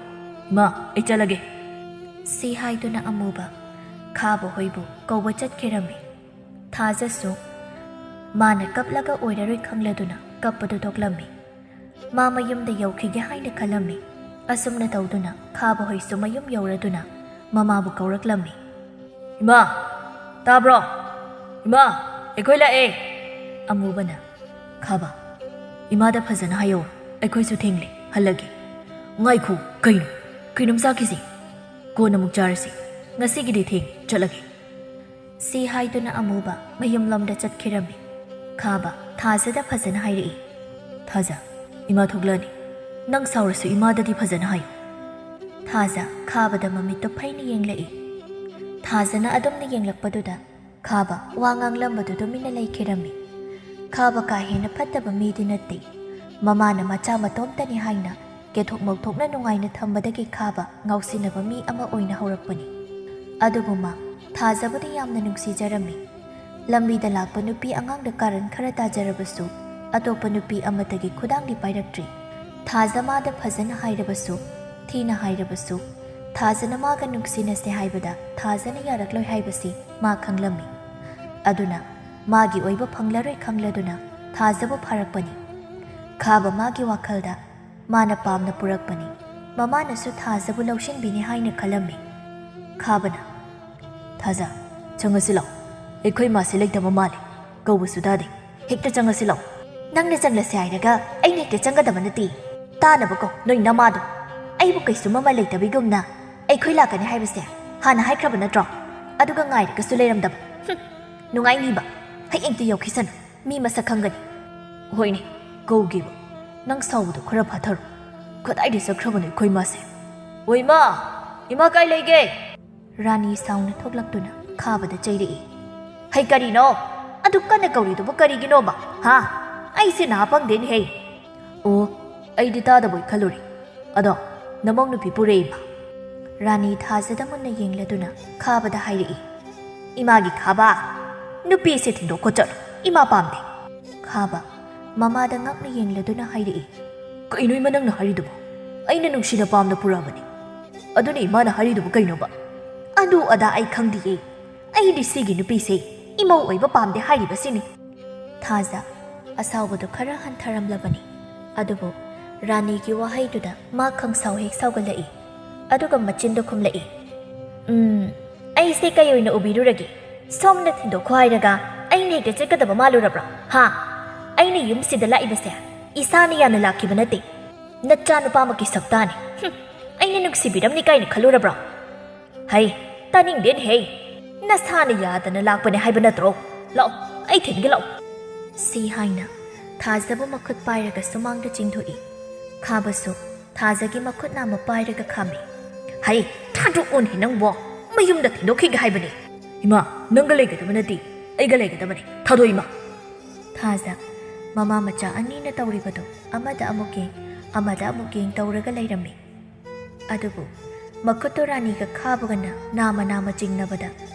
A: ꯏꯃꯥ, ꯑꯩ ꯆꯠꯂꯒꯦ꯫ ꯁꯤ ꯍꯥꯏꯗꯨꯅ ꯑꯃꯨꯕ ꯈꯥꯕ ꯍꯣꯏꯕꯨ ꯀꯧꯕ ꯆꯠꯈꯤꯔꯝꯃꯤ꯫ ꯊꯥꯖꯁꯨ ꯃꯥꯅ ꯀꯞꯂꯒ ꯑꯣꯏꯔꯔꯣꯏ ꯈꯪꯂꯗꯨꯅ ꯀꯞꯄꯗꯨ ꯇꯣꯛꯂꯝꯃꯤ꯫ ꯃꯥ ꯃꯌꯨꯝꯗ ꯌꯧꯈꯤꯒꯦ ꯍꯥꯏꯅ ꯈꯜꯂꯝꯃꯤ꯫ ꯑꯁꯨꯝꯅ ꯇꯧꯗꯨꯅ ꯈꯥꯕ ꯍꯣꯏꯁꯨ ꯃꯌꯨꯝ ꯌꯧꯔꯗꯨꯅ ꯃꯃꯥꯕꯨ ꯀꯧꯔꯛꯂꯝꯃꯤ꯫ ꯏꯃꯥ, ꯇꯥꯕ꯭ꯔꯣ? ꯏꯃꯥ, ꯑꯩꯈꯣꯏ ꯂꯥꯛꯑꯦ꯫ ꯑꯃꯨꯕꯅ, ꯈꯥꯕ, ꯏꯃꯥꯗ ꯐꯖꯅ ꯍꯥꯏꯌꯣ꯫ ꯑꯩꯈꯣꯏꯁꯨ ꯊꯦꯡꯂꯦ, ꯍꯜꯂꯒꯦ꯫ ꯉꯥꯏꯈꯣ, ꯀꯩꯅꯣꯝ ꯆꯥꯈꯤꯁꯤ꯫ ꯀꯣꯟꯅ ꯑꯃꯨꯛ ꯆꯥꯔꯁꯤ꯫ ꯉꯁꯤꯒꯤꯗꯤ ꯆꯠꯂꯒꯦ꯫ ꯁꯤ ꯍꯥꯏꯗꯨꯅ ꯑꯃꯨꯕ ꯃꯌꯨꯝꯂꯣꯝꯗ ꯆꯠꯈꯤꯔꯝꯃꯤ꯫ ꯈꯥꯕ ꯊꯥꯖꯗ ꯐꯖꯅ ꯍꯥꯏꯔꯛꯏ꯫ ꯊꯥꯖ, ꯏꯃꯥ ꯊꯣꯛꯂꯛꯑꯅꯤ꯫ ꯅꯪ ꯁꯥꯎꯔꯁꯨ ꯏꯃꯥꯗꯗꯤ ꯐꯖꯅ ꯍꯥꯏꯌꯨ꯫ ꯊꯥꯖ ꯈꯥꯕꯗ ꯃꯃꯤꯠꯇꯨ ꯐꯩꯅ ꯌꯦꯡꯂꯛꯏ꯫ ꯊꯥꯖꯅ ꯑꯗꯨꯝꯅ ꯌꯦꯡꯂꯛꯄꯗꯨꯗ ꯈꯥꯕ ꯋꯥ ꯉꯥꯡꯂꯝꯕꯗꯨ ꯇꯨꯃꯤꯟꯅ ꯂꯩꯈꯤꯔꯝꯃꯤ꯫ ꯈꯥꯕ ꯀꯥ ꯍꯦꯟꯅ ꯐꯠꯇꯕ ꯃꯤꯗꯤ ꯅꯠꯇꯦ꯫ ꯃꯃꯥꯅ ꯃꯆꯥ ꯃꯇꯣꯝꯇꯅꯤ ꯍꯥꯏꯅ ꯀꯦꯊꯣꯛ ꯃꯧꯊꯣꯛꯅ ꯅꯨꯡꯉꯥꯏꯅ ꯊꯝꯕꯗꯒꯤ ꯈꯥꯕ ꯉꯥꯎꯁꯤꯟꯅꯕ ꯃꯤ ꯑꯃ ꯑꯣꯏꯅ ꯍꯧꯔꯛꯄꯅꯤ꯫ ꯑꯗꯨꯕꯨ ꯃꯥ ꯊꯥꯖꯕꯨꯗꯤ ꯌꯥꯝꯅ ꯅꯨꯡꯁꯤꯖꯔꯝꯃꯤ꯫ ꯂꯝꯕꯤꯗ ꯂꯥꯛꯄ ꯅꯨꯄꯤ ꯑꯉꯥꯡꯗ ꯀꯥꯔꯟ ꯈꯔ ꯇꯥꯖꯔꯕꯁꯨ ꯑꯇꯣꯞꯄ ꯅꯨꯄꯤ ꯑꯃꯠꯇꯒꯤ ꯈꯨꯗꯥꯡꯗꯤ ꯄꯥꯏꯔꯛꯇ꯭ꯔꯤ꯫ ꯊꯥꯖ ꯃꯥꯗ ꯐꯖꯅ ꯍꯥꯏꯔꯕꯁꯨ, ꯊꯤꯅ ꯍꯥꯏꯔꯕꯁꯨ, ꯊꯥꯖꯅ ꯃꯥꯒ ꯅꯨꯡꯁꯤꯅꯁꯦ ꯍꯥꯏꯕꯗ ꯊꯥꯖꯅ ꯌꯥꯔꯛꯂꯣꯏ ꯍꯥꯏꯕꯁꯤ ꯃꯥ ꯈꯪꯂꯝꯃꯤ꯫ ꯑꯗꯨꯅ ꯃꯥꯒꯤ ꯑꯣꯏꯕ ꯐꯪꯂꯔꯣꯏ ꯈꯪꯂꯗꯨꯅ ꯊꯥꯖꯕꯨ ꯐꯥꯔꯛꯄꯅꯤ꯫ ꯈꯥꯕ ꯃꯥꯒꯤ ꯋꯥꯈꯜꯗ ꯃꯥꯅ ꯄꯥꯝꯅ ꯄꯨꯔꯛꯄꯅꯤ꯫ ꯃꯃꯥꯅꯁꯨ ꯊꯥꯖꯕꯨ ꯂꯧꯁꯤꯟꯕꯤꯅꯤ ꯍꯥꯏꯅ ꯈꯜꯂꯝꯃꯤ꯫ ꯈꯥꯕꯅ, ꯊꯥꯖ, ꯆꯪꯉꯁꯤ ꯂꯥꯛꯑꯣ꯫ ꯑꯩꯈꯣꯏ ꯃꯥꯁꯦ ꯂꯩꯇꯕ ꯃꯥꯜꯂꯤ꯫ ꯀꯧꯕꯁꯨ ꯇꯥꯗꯦ꯫ ꯍꯦꯛꯇ ꯆꯪꯉꯁꯤ ꯂꯥꯛꯑꯣ꯫ ꯅꯪꯅ ꯆꯪꯂꯁꯦ ꯍꯥꯏꯔꯒ ꯑꯩꯅ ꯍꯦꯛꯇ ꯆꯪꯒꯗꯕ ꯅꯠꯇꯦ꯫ ꯇꯥꯅꯕꯀꯣ ꯅꯣꯏ ꯅꯃꯥꯗꯣ꯫ ꯑꯩꯕꯨ ꯀꯩꯁꯨꯝ ꯑꯃ ꯂꯩꯇꯕꯤꯒꯨꯝꯅ ꯑꯩꯈꯣꯏ ꯂꯥꯛꯀꯅꯤ ꯍꯥꯏꯕꯁꯦ ꯍꯥꯟꯅ ꯍꯥꯏꯈ꯭ꯔꯕ ꯅꯠꯇ꯭ꯔꯣ? ꯑꯗꯨꯒ ꯉꯥꯏꯔꯒꯁꯨ ꯂꯩꯔꯝꯗꯕ꯫ ꯅꯨꯡꯉꯥꯏꯅꯤꯕ꯫ ꯍꯌꯦꯡꯇ ꯌꯧꯈꯤꯁꯅꯨ꯫ ꯃꯤ ꯃꯁꯛ ꯈꯪꯒꯅꯤ꯫ ꯍꯣꯏꯅꯦ, ꯀꯧꯒꯦꯕ꯫ ꯅꯪ ꯁꯥꯎꯕꯗꯣ ꯈꯔ ꯐꯥꯊꯔꯣ꯫ ꯀꯗꯥꯏꯗ ꯆꯠꯈ꯭ꯔꯕꯅꯣ ꯑꯩꯈꯣꯏ ꯃꯥꯁꯦ? ꯍꯣꯏ ꯏꯃꯥ, ꯏꯃꯥ ꯀꯥꯏ ꯂꯩꯒꯦ? ꯔꯥꯅꯤ ꯁꯥꯎꯅ ꯊꯣꯛꯂꯛꯇꯨꯅ ꯈꯥꯕꯗ ꯆꯩꯔꯛꯏ꯫ ꯍꯩ ꯀꯔꯤꯅꯣ? ꯑꯗꯨ ꯀꯟꯅ ꯀꯧꯔꯤꯗꯨꯕꯨ ꯀꯔꯤꯒꯤꯅꯣꯕ? ꯍꯥ? ꯑꯩꯁꯦ ꯅꯍꯥ ꯄꯪꯗꯦꯅꯦꯍꯦ꯫ ꯑꯣ, ꯑꯩꯗꯤ ꯇꯥꯗꯕꯣꯏ ꯈꯜꯂꯨꯔꯦ꯫ ꯑꯗꯣ ꯅꯃꯧ ꯅꯨꯄꯤ ꯄꯨꯔꯛꯏꯕ? ꯔꯥꯅꯤ ꯊꯥꯖꯗ ꯃꯨꯟꯅ ꯌꯦꯡꯂꯗꯨꯅ ꯈꯥꯕꯗ ꯍꯥꯏꯔꯛꯏ꯫ ꯏꯃꯥꯒꯤ ꯈꯥꯕ, ꯅꯨꯄꯤꯁꯦ ꯊꯤꯟꯗꯣꯛꯈꯣ ꯆꯠꯂꯣ꯫ ꯏꯃꯥ ꯄꯥꯝꯗꯦ꯫ ꯈꯥꯕ ꯃꯃꯥꯗ ꯉꯛꯅ ꯌꯦꯡꯂꯗꯨꯅ ꯍꯥꯏꯔꯛꯏ꯫ ꯀꯩꯅꯣ ꯏꯃꯥ ꯅꯪꯅ ꯍꯥꯏꯔꯤꯗꯨꯕꯣ? ꯑꯩꯅ ꯅꯨꯡꯁꯤꯅ ꯄꯥꯝꯅ ꯄꯨꯔꯛꯑꯕꯅꯤ꯫ ꯑꯗꯨꯅ ꯏꯃꯥꯅ ꯍꯥꯏꯔꯤꯗꯨꯕꯨ ꯀꯩꯅꯣꯕ? ꯑꯗꯨ ꯑꯗꯥ ꯑꯩ ꯈꯪꯗꯤꯌꯦ꯫ ꯑꯩꯗꯤ ꯁꯤꯒꯤ ꯅꯨꯄꯤꯁꯦ ꯏꯃꯧ ꯑꯣꯏꯕ ꯄꯥꯝꯗꯦ ꯍꯥꯏꯔꯤꯕꯁꯤꯅꯤ꯫ ꯊꯥꯖ ꯑꯁꯥꯎꯕꯗꯨ ꯈꯔ ꯍꯟꯊꯔꯝꯂꯕꯅꯤ꯫ ꯑꯗꯨꯕꯨ ꯔꯥꯅꯤꯒꯤ ꯋꯥꯍꯩꯗꯨꯗ ꯃꯥ ꯈꯪꯁꯥꯎ ꯍꯦꯛ ꯁꯥꯎꯒꯠꯂꯛꯏ꯫ ꯑꯗꯨꯒ ꯃꯆꯤꯟꯗꯨ ꯈꯨꯝꯂꯛꯏ꯫ ꯑꯩꯁꯦ ꯀꯩ ꯑꯣꯏꯅ ꯎꯕꯤꯔꯨꯔꯒꯦ? ꯁꯣꯝꯅ ꯊꯤꯟꯗꯣꯛꯈꯣ ꯍꯥꯏꯔꯒ ꯑꯩꯅ ꯍꯦꯛꯇ ꯆꯠꯀꯗꯕ ꯃꯥꯜꯂꯨꯔꯕ꯭ꯔꯣ? ꯍꯥ? ꯑꯩꯅ ꯌꯨꯝꯁꯤꯗ ꯂꯥꯛꯏꯕꯁꯦ ꯏꯁꯥꯅ ꯌꯥꯝꯅ ꯂꯥꯛꯈꯤꯕ ꯅꯠꯇꯦ꯫ ꯅꯆꯥ ꯅꯨꯄꯥꯃꯛꯀꯤ ꯁꯛꯇꯥꯅꯤ꯫ ꯑꯩꯅ ꯅꯨꯡꯁꯤꯕꯤꯔꯝꯅꯤ ꯀꯥꯏꯅ ꯈꯜꯂꯨꯔꯕ꯭ꯔꯣ? ꯍꯩ, ꯇꯥꯅꯤꯡꯗꯦꯅꯦꯍꯦ꯫ ꯅꯁꯥꯅ ꯌꯥꯗꯅ ꯂꯥꯛꯄꯅꯦ ꯍꯥꯏꯕ ꯅꯠꯇ꯭ꯔꯣ? ꯂꯥꯛꯑꯣ, ꯑꯩ ꯊꯤꯟꯒꯦ ꯂꯥꯛꯑꯣ꯫ ꯁꯤ ꯍꯥꯏꯅ ꯊꯥꯖꯕꯨ ꯃꯈꯨꯠ ꯄꯥꯏꯔꯒ ꯁꯨꯃꯥꯡꯗ ꯆꯤꯡꯊꯣꯛꯏ꯫ ꯈꯥꯕꯁꯨ ꯊꯥꯖꯒꯤ ꯃꯈꯨꯠ ꯅꯥꯝꯃ ꯄꯥꯏꯔꯒ ꯈꯥꯝꯃꯤ꯫ ꯍꯩ, ꯊꯥꯗꯣꯛꯑꯣꯅꯦ ꯅꯪꯕꯣ, ꯃꯌꯨꯝꯗ ꯊꯤꯟꯗꯣꯛꯈꯤꯒꯦ ꯍꯥꯏꯕꯅꯦ꯫ ꯏꯃꯥ, ꯅꯪꯒ ꯂꯩꯒꯗꯕ ꯅꯠꯇꯦ, ꯑꯩꯒ ꯂꯩꯒꯗꯕꯅꯦ, ꯊꯥꯗꯣꯛ ꯏꯃꯥ꯫ ꯊꯥꯖ ꯃꯃꯥ ꯃꯆꯥ ꯑꯅꯤꯅ ꯇꯧꯔꯤꯕꯗꯣ ꯑꯃꯗ ꯑꯃꯨꯛ ꯌꯦꯡ ꯑꯃꯗ ꯑꯃꯨꯛ ꯌꯦꯡ ꯇꯧꯔꯒ ꯂꯩꯔꯝꯃꯤ꯫ ꯑꯗꯨꯕꯨ ꯃꯈꯨꯠꯇꯣ ꯔꯥꯅꯤꯒ ꯈꯥꯕꯒꯅ ꯅꯥꯝꯃ ꯅꯥꯝꯃ ꯆꯤꯡꯅꯕꯗ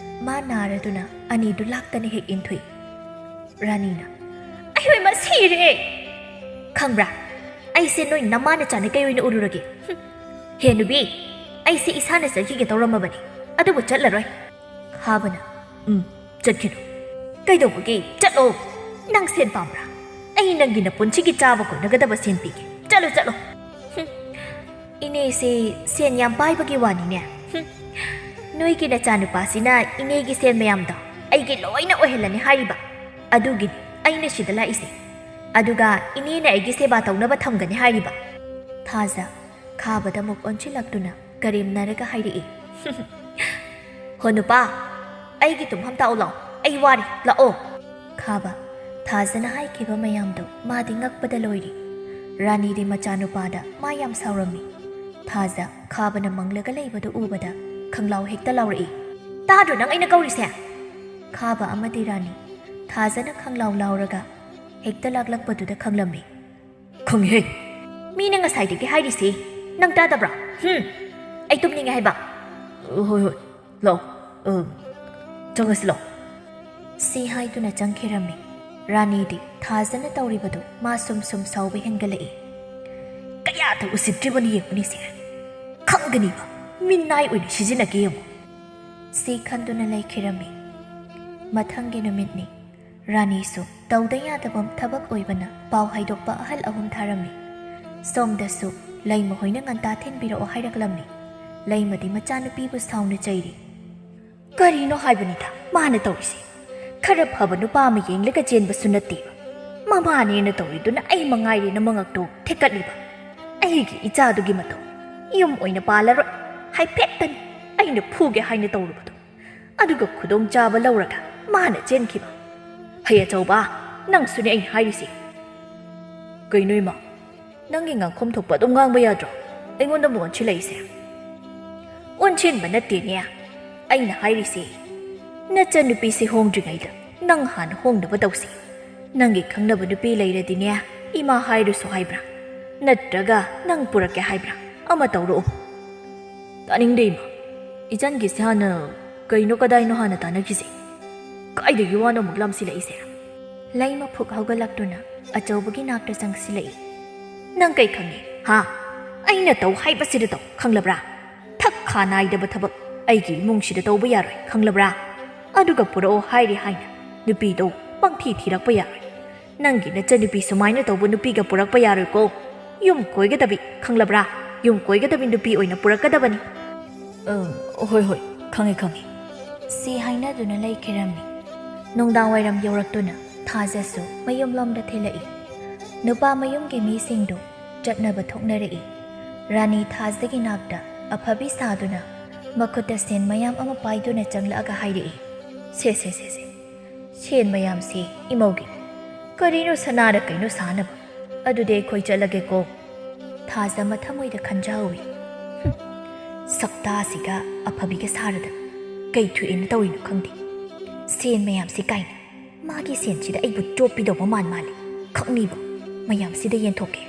A: ꯃꯥ ꯅꯥꯔꯗꯨꯅ ꯑꯅꯤꯗꯨ ꯂꯥꯛꯇꯅ ꯍꯦꯛ ꯏꯟꯊꯨꯏ꯫ ꯔꯥꯅꯤꯅ ꯑꯩ ꯁꯤꯔꯦ ꯈꯪꯕ꯭ꯔꯥ, ꯑꯩꯁꯦ ꯅꯣꯏ ꯅꯃꯥꯅ ꯆꯥꯅꯀꯩ ꯑꯣꯏꯅ ꯎꯔꯨꯔꯒꯦ꯫ ꯍꯦ ꯅꯨꯄꯤ, ꯑꯩꯁꯦ ꯏꯁꯥꯅ ꯆꯠꯈꯤꯒꯦ ꯇꯧꯔꯝꯃꯕꯅꯤ, ꯑꯗꯨꯕꯨ ꯆꯠꯂꯔꯣꯏ꯫ ꯈꯥꯕꯅ ꯆꯠꯈꯤꯅꯨ꯫ ꯀꯩꯗꯧꯕꯒꯤ? ꯆꯠꯂꯣ, ꯅꯪ ꯁꯦꯟ ꯄꯥꯝꯕ꯭ꯔꯥ? ꯑꯩ ꯅꯪꯒꯤ ꯅꯄꯨꯟꯁꯤꯒꯤ ꯆꯥꯕ ꯀꯣꯟꯅꯒꯗꯕ ꯁꯦꯟ ꯄꯤꯒꯦ, ꯆꯠꯂꯣ ꯆꯠꯂꯣ꯫ ꯏꯅꯦꯁꯦ ꯁꯦꯟ ꯌꯥꯝ ꯄꯥꯏꯕꯒꯤ ꯋꯥꯅꯤꯅꯦ꯫ ꯅꯣꯏꯒꯤ ꯅꯆꯥꯅꯨꯄꯥꯁꯤꯅ ꯏꯅꯦꯒꯤ ꯁꯦꯟ ꯃꯌꯥꯝꯗꯣ ꯑꯩꯒꯤ ꯂꯣꯏꯅ ꯑꯣꯏꯍꯜꯂꯅꯤ ꯍꯥꯏꯔꯤꯕ, ꯑꯗꯨꯒꯤꯅꯤ ꯑꯩꯅ ꯁꯤꯗ ꯂꯥꯛꯏꯁꯦ, ꯑꯗꯨꯒ ꯏꯅꯦꯅ ꯑꯩꯒꯤ ꯁꯦꯕꯥ ꯇꯧꯅꯕ ꯊꯝꯒꯅꯤ ꯍꯥꯏꯔꯤꯕ꯫ ꯊꯥꯖ ꯈꯥꯕꯗ ꯑꯃꯨꯛ ꯑꯣꯟꯁꯤꯜꯂꯛꯇꯨꯅ ꯀꯔꯦꯝꯅꯔꯒ ꯍꯥꯏꯔꯛꯏ꯫ ꯍꯣ ꯅꯨꯄꯥ, ꯑꯩꯒꯤ ꯇꯨꯝꯐꯝ ꯇꯥꯛꯎ ꯂꯥꯛꯑꯣ, ꯑꯩ ꯋꯥꯔꯤ, ꯂꯥꯛꯑꯣ꯫ ꯈꯥꯕ ꯊꯥꯖꯅ ꯍꯥꯏꯈꯤꯕ ꯃꯌꯥꯝꯗꯣ ꯃꯥꯗꯤ ꯉꯛꯄꯗ ꯂꯣꯏꯔꯤ꯫ ꯔꯥꯅꯤꯗꯤ ꯃꯆꯥꯅꯨꯄꯥꯗ ꯃꯥ ꯌꯥꯝ ꯁꯥꯎꯔꯝꯃꯤ꯫ ꯊꯥꯖ ꯈꯥꯕꯅ ꯃꯪꯂꯒ ꯂꯩꯕꯗꯨ ꯎꯕꯗ ꯈꯪꯂꯥꯎ ꯍꯦꯛꯇ ꯂꯥꯎꯔꯛꯏ꯫ ꯇꯥꯗ꯭ꯔꯣ ꯅꯪ ꯑꯩꯅ ꯀꯧꯔꯤꯁꯦ? ꯈꯥꯕ ꯑꯃꯗꯤ ꯔꯥꯅꯤ ꯊꯥꯖꯅ ꯈꯪꯂꯥꯎ ꯂꯥꯎꯔꯒ ꯍꯦꯛꯇ ꯂꯥꯛꯂꯛꯄꯗꯨꯗ ꯈꯪꯂꯝꯃꯤ꯫ ꯈꯪꯉꯦꯍꯦ, ꯃꯤꯅ ꯉꯁꯥꯏꯗꯒꯤ ꯍꯥꯏꯔꯤꯁꯤ ꯅꯪ ꯇꯥꯗꯕ꯭ꯔꯥ? ꯑꯩ ꯇꯨꯝꯅꯤꯡꯉꯦ ꯍꯥꯏꯕ꯫ ꯍꯣꯏ ꯍꯣꯏ, ꯂꯥꯛꯑꯣ, ꯆꯪꯉꯁꯤ ꯂꯥꯛꯑꯣ꯫ ꯁꯤ ꯍꯥꯏꯗꯨꯅ ꯆꯪꯈꯤꯔꯝꯃꯤ꯫ ꯔꯥꯅꯤꯗꯤ ꯊꯥꯖꯅ ꯇꯧꯔꯤꯕꯗꯨ ꯃꯥ ꯁꯨꯝ ꯁꯨꯝ ꯁꯥꯎꯕ ꯍꯦꯟꯒꯠꯂꯛꯏ꯫ ꯀꯌꯥꯗ ꯎꯁꯤꯠꯇ꯭ꯔꯤꯕꯅ ꯌꯦꯡꯕꯅꯤꯁꯦ, ꯈꯪꯒꯅꯤꯕ, ꯃꯤꯅꯥꯏ ꯑꯣꯏꯅ ꯁꯤꯖꯤꯟꯅꯒꯦ ꯌꯦꯡꯉꯨ꯫ ꯁꯤ ꯈꯟꯗꯨꯅ ꯂꯩꯈꯤꯔꯝꯃꯤ꯫ ꯃꯊꯪꯒꯤ ꯅꯨꯃꯤꯠꯅꯤ꯫ ꯔꯥꯅꯤꯁꯨ ꯇꯧꯗ ꯌꯥꯗꯕ ꯊꯕꯛ ꯑꯣꯏꯕꯅ ꯄꯥꯎ ꯍꯥꯏꯗꯣꯛꯄ ꯑꯍꯜ 3 ꯊꯥꯔꯝꯃꯤ꯫ ꯁꯣꯝꯗꯁꯨ ꯂꯩꯃ ꯍꯣꯏꯅ ꯉꯟꯇꯥ ꯊꯤꯟꯕꯤꯔꯛꯑꯣ ꯍꯥꯏꯔꯛꯂꯝꯃꯤ꯫ ꯂꯩꯃꯗꯤ ꯃꯆꯥꯅꯨꯄꯤꯕꯨ ꯁꯥꯎꯅ ꯆꯩꯔꯤ꯫ ꯀꯔꯤꯅꯣ ꯍꯥꯏꯕꯅꯤꯗ ꯃꯥꯅ ꯇꯧꯔꯤꯁꯦ, ꯈꯔ ꯐꯕ ꯅꯨꯄꯥ ꯑꯃ ꯌꯦꯡꯂꯒ ꯆꯦꯟꯕꯁꯨ ꯅꯠꯇꯦꯕ, ꯃꯃꯥꯅꯦꯅ ꯇꯧꯔꯤꯗꯨꯅ ꯑꯩ ꯃꯉꯥꯏꯔꯦꯅ ꯃꯉꯛꯇꯣ ꯊꯦꯛꯀꯠꯂꯤꯕ꯫ ꯑꯩꯒꯤ ꯏꯆꯥꯗꯨꯒꯤ ꯃꯇꯧ ꯌꯨꯝ ꯑꯣꯏꯅ ꯄꯥꯜꯂꯔꯣꯏ ꯍꯥꯏꯐꯦꯠꯇꯅꯤ ꯑꯩꯅ ꯐꯨꯒꯦ ꯍꯥꯏꯅ ꯇꯧꯔꯨꯕꯗꯣ, ꯑꯗꯨꯒ ꯈꯨꯗꯣꯡꯆꯥꯕ ꯂꯧꯔꯒ ꯃꯥꯅ ꯆꯦꯟꯈꯤꯕ꯫ ꯍꯩ ꯑꯆꯧꯕ, ꯅꯪꯁꯨꯅꯦ ꯑꯩꯅ ꯍꯥꯏꯔꯤꯁꯦ꯫ ꯀꯩꯅꯣ ꯏꯃꯥ, ꯅꯪꯒꯤ ꯉꯥꯡꯐꯝ ꯊꯣꯛꯄ ꯑꯗꯨꯝ ꯉꯥꯡꯕ ꯌꯥꯗ꯭ꯔꯣ? ꯑꯩꯉꯣꯟꯗ ꯑꯃꯨꯛ ꯑꯣꯟꯁꯤꯜꯂꯛꯏꯁꯦ꯫ ꯑꯣꯟꯁꯤꯟꯕ ꯅꯠꯇꯦꯅꯦ, ꯑꯩꯅ ꯍꯥꯏꯔꯤꯁꯦ ꯅꯆꯟꯅꯨꯄꯤꯁꯦ ꯍꯣꯡꯗ꯭ꯔꯤꯉꯩꯗ ꯅꯪ ꯍꯥꯟꯅ ꯍꯣꯡꯅꯕ ꯇꯧꯁꯤ꯫ ꯅꯪꯒꯤ ꯈꯪꯅꯕ ꯅꯨꯄꯤ ꯂꯩꯔꯗꯤꯅꯦ ꯏꯃꯥ ꯍꯥꯏꯔꯨꯁꯨ ꯍꯥꯏꯕ꯭ꯔꯥ? ꯅꯠꯇ꯭ꯔꯒ ꯅꯪ ꯄꯨꯔꯛꯀꯦ ꯍꯥꯏꯕ꯭ꯔꯥ? ꯑꯃ ꯇꯧꯔꯛꯑꯣ꯫ ꯇꯥꯅꯤꯡꯗꯦ ꯏꯃꯥ, ꯏꯆꯟꯒꯤꯁꯦ ꯍꯥꯟꯅ ꯀꯩꯅꯣ ꯀꯗꯥꯏꯅꯣ ꯍꯥꯟꯅ ꯇꯥꯟꯅꯈꯤꯁꯦ, ꯀꯥꯏꯗꯒꯤ ꯋꯥꯅꯣ ꯑꯃꯨꯛ ꯂꯥꯝꯁꯤꯜꯂꯛꯏꯁꯦ? ꯂꯩꯃ ꯐꯨꯛ ꯍꯧꯒꯠꯂꯛꯇꯨꯅ ꯑꯆꯧꯕꯒꯤ ꯅꯥꯛꯇ ꯆꯪꯁꯤꯜꯂꯛꯏ꯫ ꯅꯪ ꯀꯩ ꯈꯪꯉꯤ ꯍꯥ? ꯑꯩꯅ ꯇꯧ ꯍꯥꯏꯕꯁꯤꯗ ꯇꯧ, ꯈꯪꯂꯕ꯭ꯔꯥ? ꯊꯛ ꯈꯥ ꯅꯥꯏꯗꯕ ꯊꯕꯛ ꯑꯩꯒꯤ ꯏꯃꯨꯡꯁꯤꯗ ꯇꯧꯕ ꯌꯥꯔꯣꯏ, ꯈꯪꯂꯕ꯭ꯔꯥ? ꯑꯗꯨꯒ ꯄꯨꯔꯛꯑꯣ ꯍꯥꯏꯔꯦ ꯍꯥꯏꯅ ꯅꯨꯄꯤꯗꯣ ꯄꯪꯊꯤ ꯊꯤꯔꯛꯄ ꯌꯥꯔꯣꯏ꯫ ꯅꯪꯒꯤ ꯅꯆꯟꯅꯨꯄꯤ ꯁꯨꯃꯥꯏꯅ ꯇꯧꯕ ꯅꯨꯄꯤꯒ ꯄꯨꯔꯛꯄ ꯌꯥꯔꯣꯏꯀꯣ꯫ ꯌꯨꯝ ꯀꯣꯏꯒꯗꯕꯤ, ꯈꯪꯂꯕ꯭ꯔꯥ? ꯌꯨꯝ ꯀꯣꯏꯒꯗꯕꯤ ꯅꯨꯄꯤ ꯑꯣꯏꯅ ꯄꯨꯔꯛꯀꯗꯕꯅꯤ꯫ ꯍꯣꯏ ꯍꯣꯏ, ꯈꯪꯉꯦ ꯈꯪꯉꯦ꯫ ꯁꯤ ꯍꯥꯏꯅꯗꯨꯅ ꯂꯩꯈꯤꯔꯝꯃꯤ꯫ ꯅꯨꯡꯗꯥꯡ ꯋꯥꯏꯔꯝ ꯌꯧꯔꯛꯇꯨꯅ ꯊꯥꯖꯁꯨ ꯃꯌꯨꯝꯂꯣꯝꯗ ꯊꯤꯜꯂꯛꯏ꯫ ꯅꯨꯄꯥ ꯃꯌꯨꯝꯒꯤ ꯃꯤꯁꯤꯡꯗꯨ ꯆꯠꯅꯕ ꯊꯣꯛꯅꯔꯛꯏ꯫ ꯔꯥꯅꯤ ꯊꯥꯖꯒꯤ ꯅꯥꯛꯇ ꯑꯐꯕꯤ ꯁꯥꯗꯨꯅ ꯃꯈꯨꯠꯇ ꯁꯦꯟ ꯃꯌꯥꯝ ꯑꯃ ꯄꯥꯏꯗꯨꯅ ꯆꯪꯂꯛꯑꯒ ꯍꯥꯏꯔꯛꯏ꯫ ꯁꯦ ꯁꯦꯟ ꯃꯌꯥꯝꯁꯤ ꯏꯃꯧꯒꯤ, ꯀꯔꯤꯅꯣ ꯁꯅꯥꯔ ꯀꯩꯅꯣ ꯁꯥꯅꯕ, ꯑꯗꯨꯗꯤ ꯑꯩꯈꯣꯏ ꯆꯠꯂꯒꯦꯀꯣ꯫ ꯊꯥꯖ ꯃꯊꯃꯣꯏꯗ ꯈꯟꯖꯍꯧꯏ꯫ ꯁꯛꯇꯥꯁꯤꯒ ꯑꯐꯕꯤꯒ ꯁꯥꯔꯗꯅ ꯀꯩ ꯊꯣꯛꯑꯦꯅ ꯇꯧꯔꯤꯅꯣ ꯈꯪꯗꯦ꯫ ꯁꯦꯟ ꯃꯌꯥꯝꯁꯤ ꯀꯥꯏꯅ ꯃꯥꯒꯤ ꯁꯦꯟꯁꯤꯗ ꯑꯩꯕꯨ ꯆꯣꯞꯄꯤꯗꯧꯕ ꯃꯥꯜꯂꯤ, ꯈꯪꯅꯤꯕ ꯃꯌꯥꯝꯁꯤꯗ ꯌꯦꯟꯊꯣꯛꯀꯦ꯫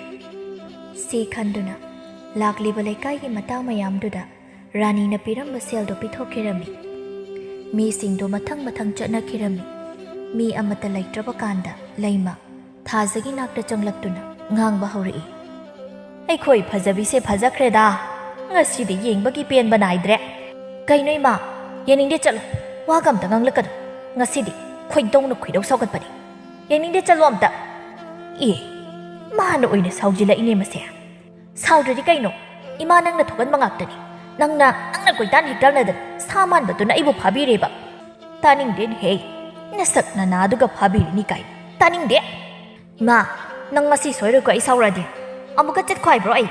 A: ꯁꯤ ꯈꯟꯗꯨꯅ ꯂꯥꯛꯂꯤꯕ ꯂꯩꯀꯥꯏꯒꯤ ꯃꯇꯥ ꯃꯌꯥꯝꯗꯨꯗ ꯔꯥꯅꯤꯅ ꯄꯤꯔꯝꯕ ꯁꯦꯜꯗꯣ ꯄꯤꯊꯣꯛꯈꯤꯔꯝꯃꯤ꯫ ꯃꯤꯁꯤꯡꯗꯣ ꯃꯊꯪ ꯃꯊꯪ ꯆꯠꯅꯈꯤꯔꯝꯃꯤ꯫ ꯃꯤ ꯑꯃꯠꯇ ꯂꯩꯇ꯭ꯔꯕ ꯀꯥꯟꯗ ꯂꯩꯃ ꯊꯥꯖꯒꯤ ꯅꯥꯛꯇ ꯆꯪꯂꯛꯇꯨꯅ ꯉꯥꯡꯕ ꯍꯧꯔꯛꯏ꯫ ꯑꯩꯈꯣꯏ ꯐꯖꯕꯤꯁꯦ ꯐꯖꯈ꯭ꯔꯦꯗ, ꯉꯁꯤꯗꯤ ꯌꯦꯡꯕꯒꯤ ꯄꯦꯟꯕ ꯅꯥꯏꯗ꯭ꯔꯦ꯫ ꯀꯩꯅꯣ ꯏꯃꯥ, ꯌꯦꯡꯅꯤꯡꯗꯦ ꯆꯠꯂꯣ, ꯋꯥꯒ ꯑꯝꯇ ꯉꯥꯡꯂꯛꯀꯅꯨ꯫ ꯉꯁꯤꯗꯤ ꯈꯣꯏꯗꯧ ꯁꯥꯎꯒꯠꯄꯅꯤ, ꯌꯦꯡꯅꯤꯡꯗꯦ ꯆꯠꯂꯣ ꯑꯝꯇ꯫ ꯃꯥꯅ ꯑꯣꯏꯅ ꯁꯥꯎꯖꯤꯜꯂꯛꯏꯅꯦ ꯃꯁꯦ꯫ ꯁꯥꯎꯗ꯭ꯔꯗꯤ ꯀꯩꯅꯣ, ꯏꯃꯥ ꯅꯪꯅ ꯊꯣꯛꯍꯟꯕ ꯉꯥꯛꯇꯅꯤ꯫ ꯅꯪꯅ ꯀꯣꯏꯇꯥꯟ ꯍꯦꯛꯇꯥꯟꯅꯗꯅ ꯁꯥ ꯃꯥꯟꯕꯗꯨꯅ ꯑꯩꯕꯨ ꯐꯥꯕꯤꯔꯦꯕ꯫ ꯇꯥꯅꯤꯡꯗꯦꯅꯦꯍꯦ, ꯅꯁꯛ ꯅꯅꯥꯗꯨꯒ ꯐꯥꯕꯤꯔꯤꯅꯤ ꯀꯥꯏꯅ, ꯇꯥꯅꯤꯡꯗꯦ꯫ ꯏꯃꯥ, ꯅꯪ ꯉꯁꯤ ꯁꯣꯏꯔꯣꯏꯀꯣ ꯑꯩ ꯁꯥꯎꯔꯛꯑꯗꯤ, ꯑꯃꯨꯛꯀ ꯆꯠꯈꯣ ꯍꯥꯏꯕ꯭ꯔꯣ ꯑꯩ?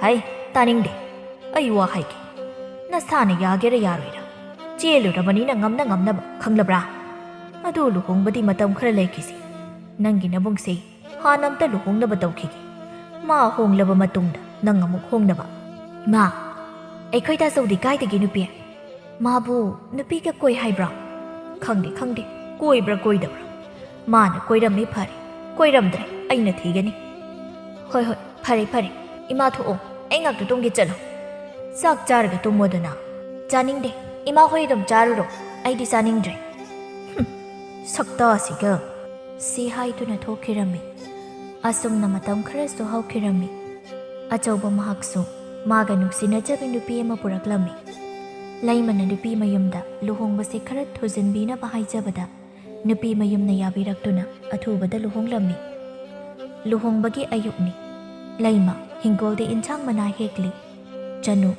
A: ꯍꯩ, ꯇꯥꯅꯤꯡꯗꯦ, ꯑꯩ ꯋꯥ ꯍꯥꯏꯒꯦ, ꯅꯁꯥꯅ ꯌꯥꯒꯦꯔꯥ ꯌꯥꯔꯣꯏꯔꯥ, ꯆꯦꯜꯂꯨꯔꯕꯅꯤꯅ ꯉꯝꯅꯕ ꯈꯪꯂꯕ꯭ꯔꯥ ꯑꯗꯨ ꯂꯨꯍꯣꯡꯕꯗꯤ ꯃꯇꯝ ꯈꯔ ꯂꯩꯈꯤꯁꯤ ꯅꯪꯒꯤ ꯅꯕꯨꯡꯁꯦ ꯍꯥꯟꯅ ꯑꯝꯇ ꯂꯨꯍꯣꯡꯅꯕ ꯇꯧꯈꯤꯒꯦ ꯃꯥ ꯍꯣꯡꯂꯕ ꯃꯇꯨꯡꯗ ꯅꯪ ꯑꯃꯨꯛ ꯍꯣꯡꯅꯕ ꯏꯃꯥ ꯑꯩꯈꯣꯏ ꯇꯥꯆꯧꯗꯤ ꯀꯥꯏꯗꯒꯤ ꯅꯨꯄꯤ ꯃꯥꯕꯨ ꯅꯨꯄꯤꯒ ꯀꯣꯏ ꯍꯥꯏꯕ꯭ꯔꯥ ꯈꯪꯗꯦ ꯀꯣꯏꯕ꯭ꯔꯥ ꯀꯣꯏꯗꯕ꯭ꯔꯥ ꯃꯥꯅ ꯀꯣꯏꯔꯝꯃꯤ ꯐꯔꯦ ꯀꯣꯏꯔꯝꯗ꯭ꯔꯦ ꯑꯩꯅ ꯊꯤꯒꯅꯤ ꯍꯣꯏ ꯐꯔꯦ ꯏꯃꯥ ꯊꯣꯛꯑꯣ ꯑꯩ ꯉꯥꯛꯇ ꯇꯨꯝꯒꯦ ꯆꯠꯂꯣ ꯆꯥꯛ ꯆꯥꯔꯒ ꯇꯨꯝꯃꯣꯗꯅ ꯆꯥꯅꯤꯡꯗꯦ ꯏꯃꯥ ꯍꯣꯏ ꯑꯗꯨꯝ ꯆꯥꯔꯨꯔꯣ ꯑꯩꯗꯤ ꯆꯥꯅꯤꯡꯗ꯭ꯔꯦ ꯁꯛꯇꯥꯁꯤꯒ ꯁꯤ ꯍꯥꯏꯗꯨꯅ ꯊꯣꯛꯈꯤꯔꯝꯃꯤ ꯑꯁꯨꯝꯅ ꯃꯇꯝ ꯈꯔꯁꯨ ꯍꯧꯈꯤꯔꯝꯃꯤ ꯑꯆꯧꯕ ꯃꯍꯥꯛꯁꯨ ꯃꯥꯒ ꯅꯨꯡꯁꯤꯅꯖꯕꯤ ꯅꯨꯄꯤ ꯑꯃ ꯄꯨꯔꯛꯂꯝꯃꯤ ꯂꯩꯃꯅ ꯅꯨꯄꯤ ꯃꯌꯨꯝꯗ ꯂꯨꯍꯣꯡꯕꯁꯦ ꯈꯔ ꯊꯨꯖꯤꯟꯕꯤꯅꯕ ꯍꯥꯏꯖꯕꯗ ꯅꯨꯄꯤ ꯃꯌꯨꯝꯅ ꯌꯥꯕꯤꯔꯛꯇꯨꯅ ꯑꯊꯨꯕꯗ ꯂꯨꯍꯣꯡꯂꯝꯃꯤ ꯂꯨꯍꯣꯡꯕꯒꯤ ꯑꯌꯨꯛꯅꯤ ꯂꯩꯃ ꯍꯤꯡꯒꯣꯜꯗ ꯏꯟꯁꯥꯡ ꯃꯅꯥ ꯍꯦꯛꯂꯤ ꯆꯅꯨ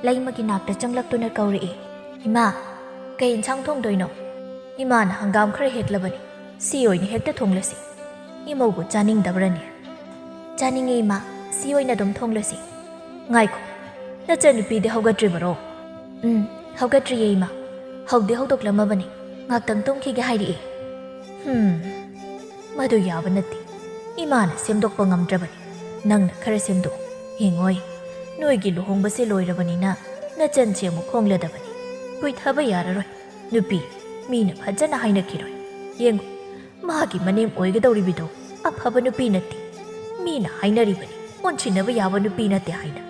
A: ꯂꯩꯃꯒꯤ ꯅꯥꯛꯇ ꯆꯪꯂꯛꯇꯨꯅ ꯀꯧꯔꯛꯏ ꯏꯃꯥ ꯀꯩ ꯏꯟꯁꯥꯡ ꯊꯣꯡꯗꯣꯏꯅꯣ ꯏꯃꯥꯅ ꯍꯪꯒꯥꯝ ꯈꯔ ꯍꯦꯛꯂꯕꯅꯤ ꯁꯤ ꯑꯣꯏꯅ ꯍꯦꯛꯇ ꯊꯣꯡꯂꯁꯤ ꯏꯃꯧꯕꯨ ꯆꯥꯅꯤꯡꯗꯕ꯭ꯔꯅꯦ ꯆꯥꯅꯤꯡꯉꯦ ꯏꯃꯥ ꯁꯤ ꯑꯣꯏꯅ ꯑꯗꯨꯝ ꯊꯣꯡꯂꯁꯤ ꯉꯥꯏꯈꯣ ꯅꯆꯟꯅꯨꯄꯤꯗꯤ ꯍꯧꯒꯠꯇ꯭ꯔꯤꯕꯔꯣ ꯍꯧꯒꯠꯇ꯭ꯔꯤꯌꯦ ꯏꯃꯥ ꯍꯧꯗꯤ ꯍꯧꯗꯣꯛꯂꯝꯃꯕꯅꯤ ꯉꯥꯛꯇꯪ ꯇꯨꯝꯈꯤꯒꯦ ꯍꯥꯏꯔꯛꯏ ꯃꯗꯨ ꯌꯥꯕ ꯅꯠꯇꯦ ꯏꯃꯥꯅ ꯁꯦꯝꯗꯣꯛꯄ ꯉꯝꯗ꯭ꯔꯕꯅꯤ ꯅꯪꯅ ꯈꯔ ꯁꯦꯝꯗꯣꯛ ꯌꯦꯡꯉꯣꯏ ꯅꯣꯏꯒꯤ ꯂꯨꯍꯣꯡꯕꯁꯦ ꯂꯣꯏꯔꯕꯅꯤꯅ ꯅꯆꯟꯁꯦ ꯑꯃꯨꯛ ꯍꯣꯡꯂꯗꯕꯅꯤ ꯀꯨꯏꯊꯕ ꯌꯥꯔꯔꯣꯏ ꯅꯨꯄꯤ ꯃꯤꯅ ꯐꯖꯅ ꯍꯥꯏꯅꯈꯤꯔꯣꯏ ꯌꯦꯡꯉꯨ ꯃꯥꯒꯤ ꯃꯅꯦꯝ ꯑꯣꯏꯒꯗꯧꯔꯤꯕꯤꯗꯣ ꯑꯐꯕ ꯅꯨꯄꯤ ꯅꯠꯇꯦ ꯃꯤꯅ ꯍꯥꯏꯅꯔꯤꯕꯅꯤ ꯑꯣꯟꯁꯤꯟꯅꯕ ꯌꯥꯕ ꯅꯨꯄꯤ ꯅꯠꯇꯦ ꯍꯥꯏꯅ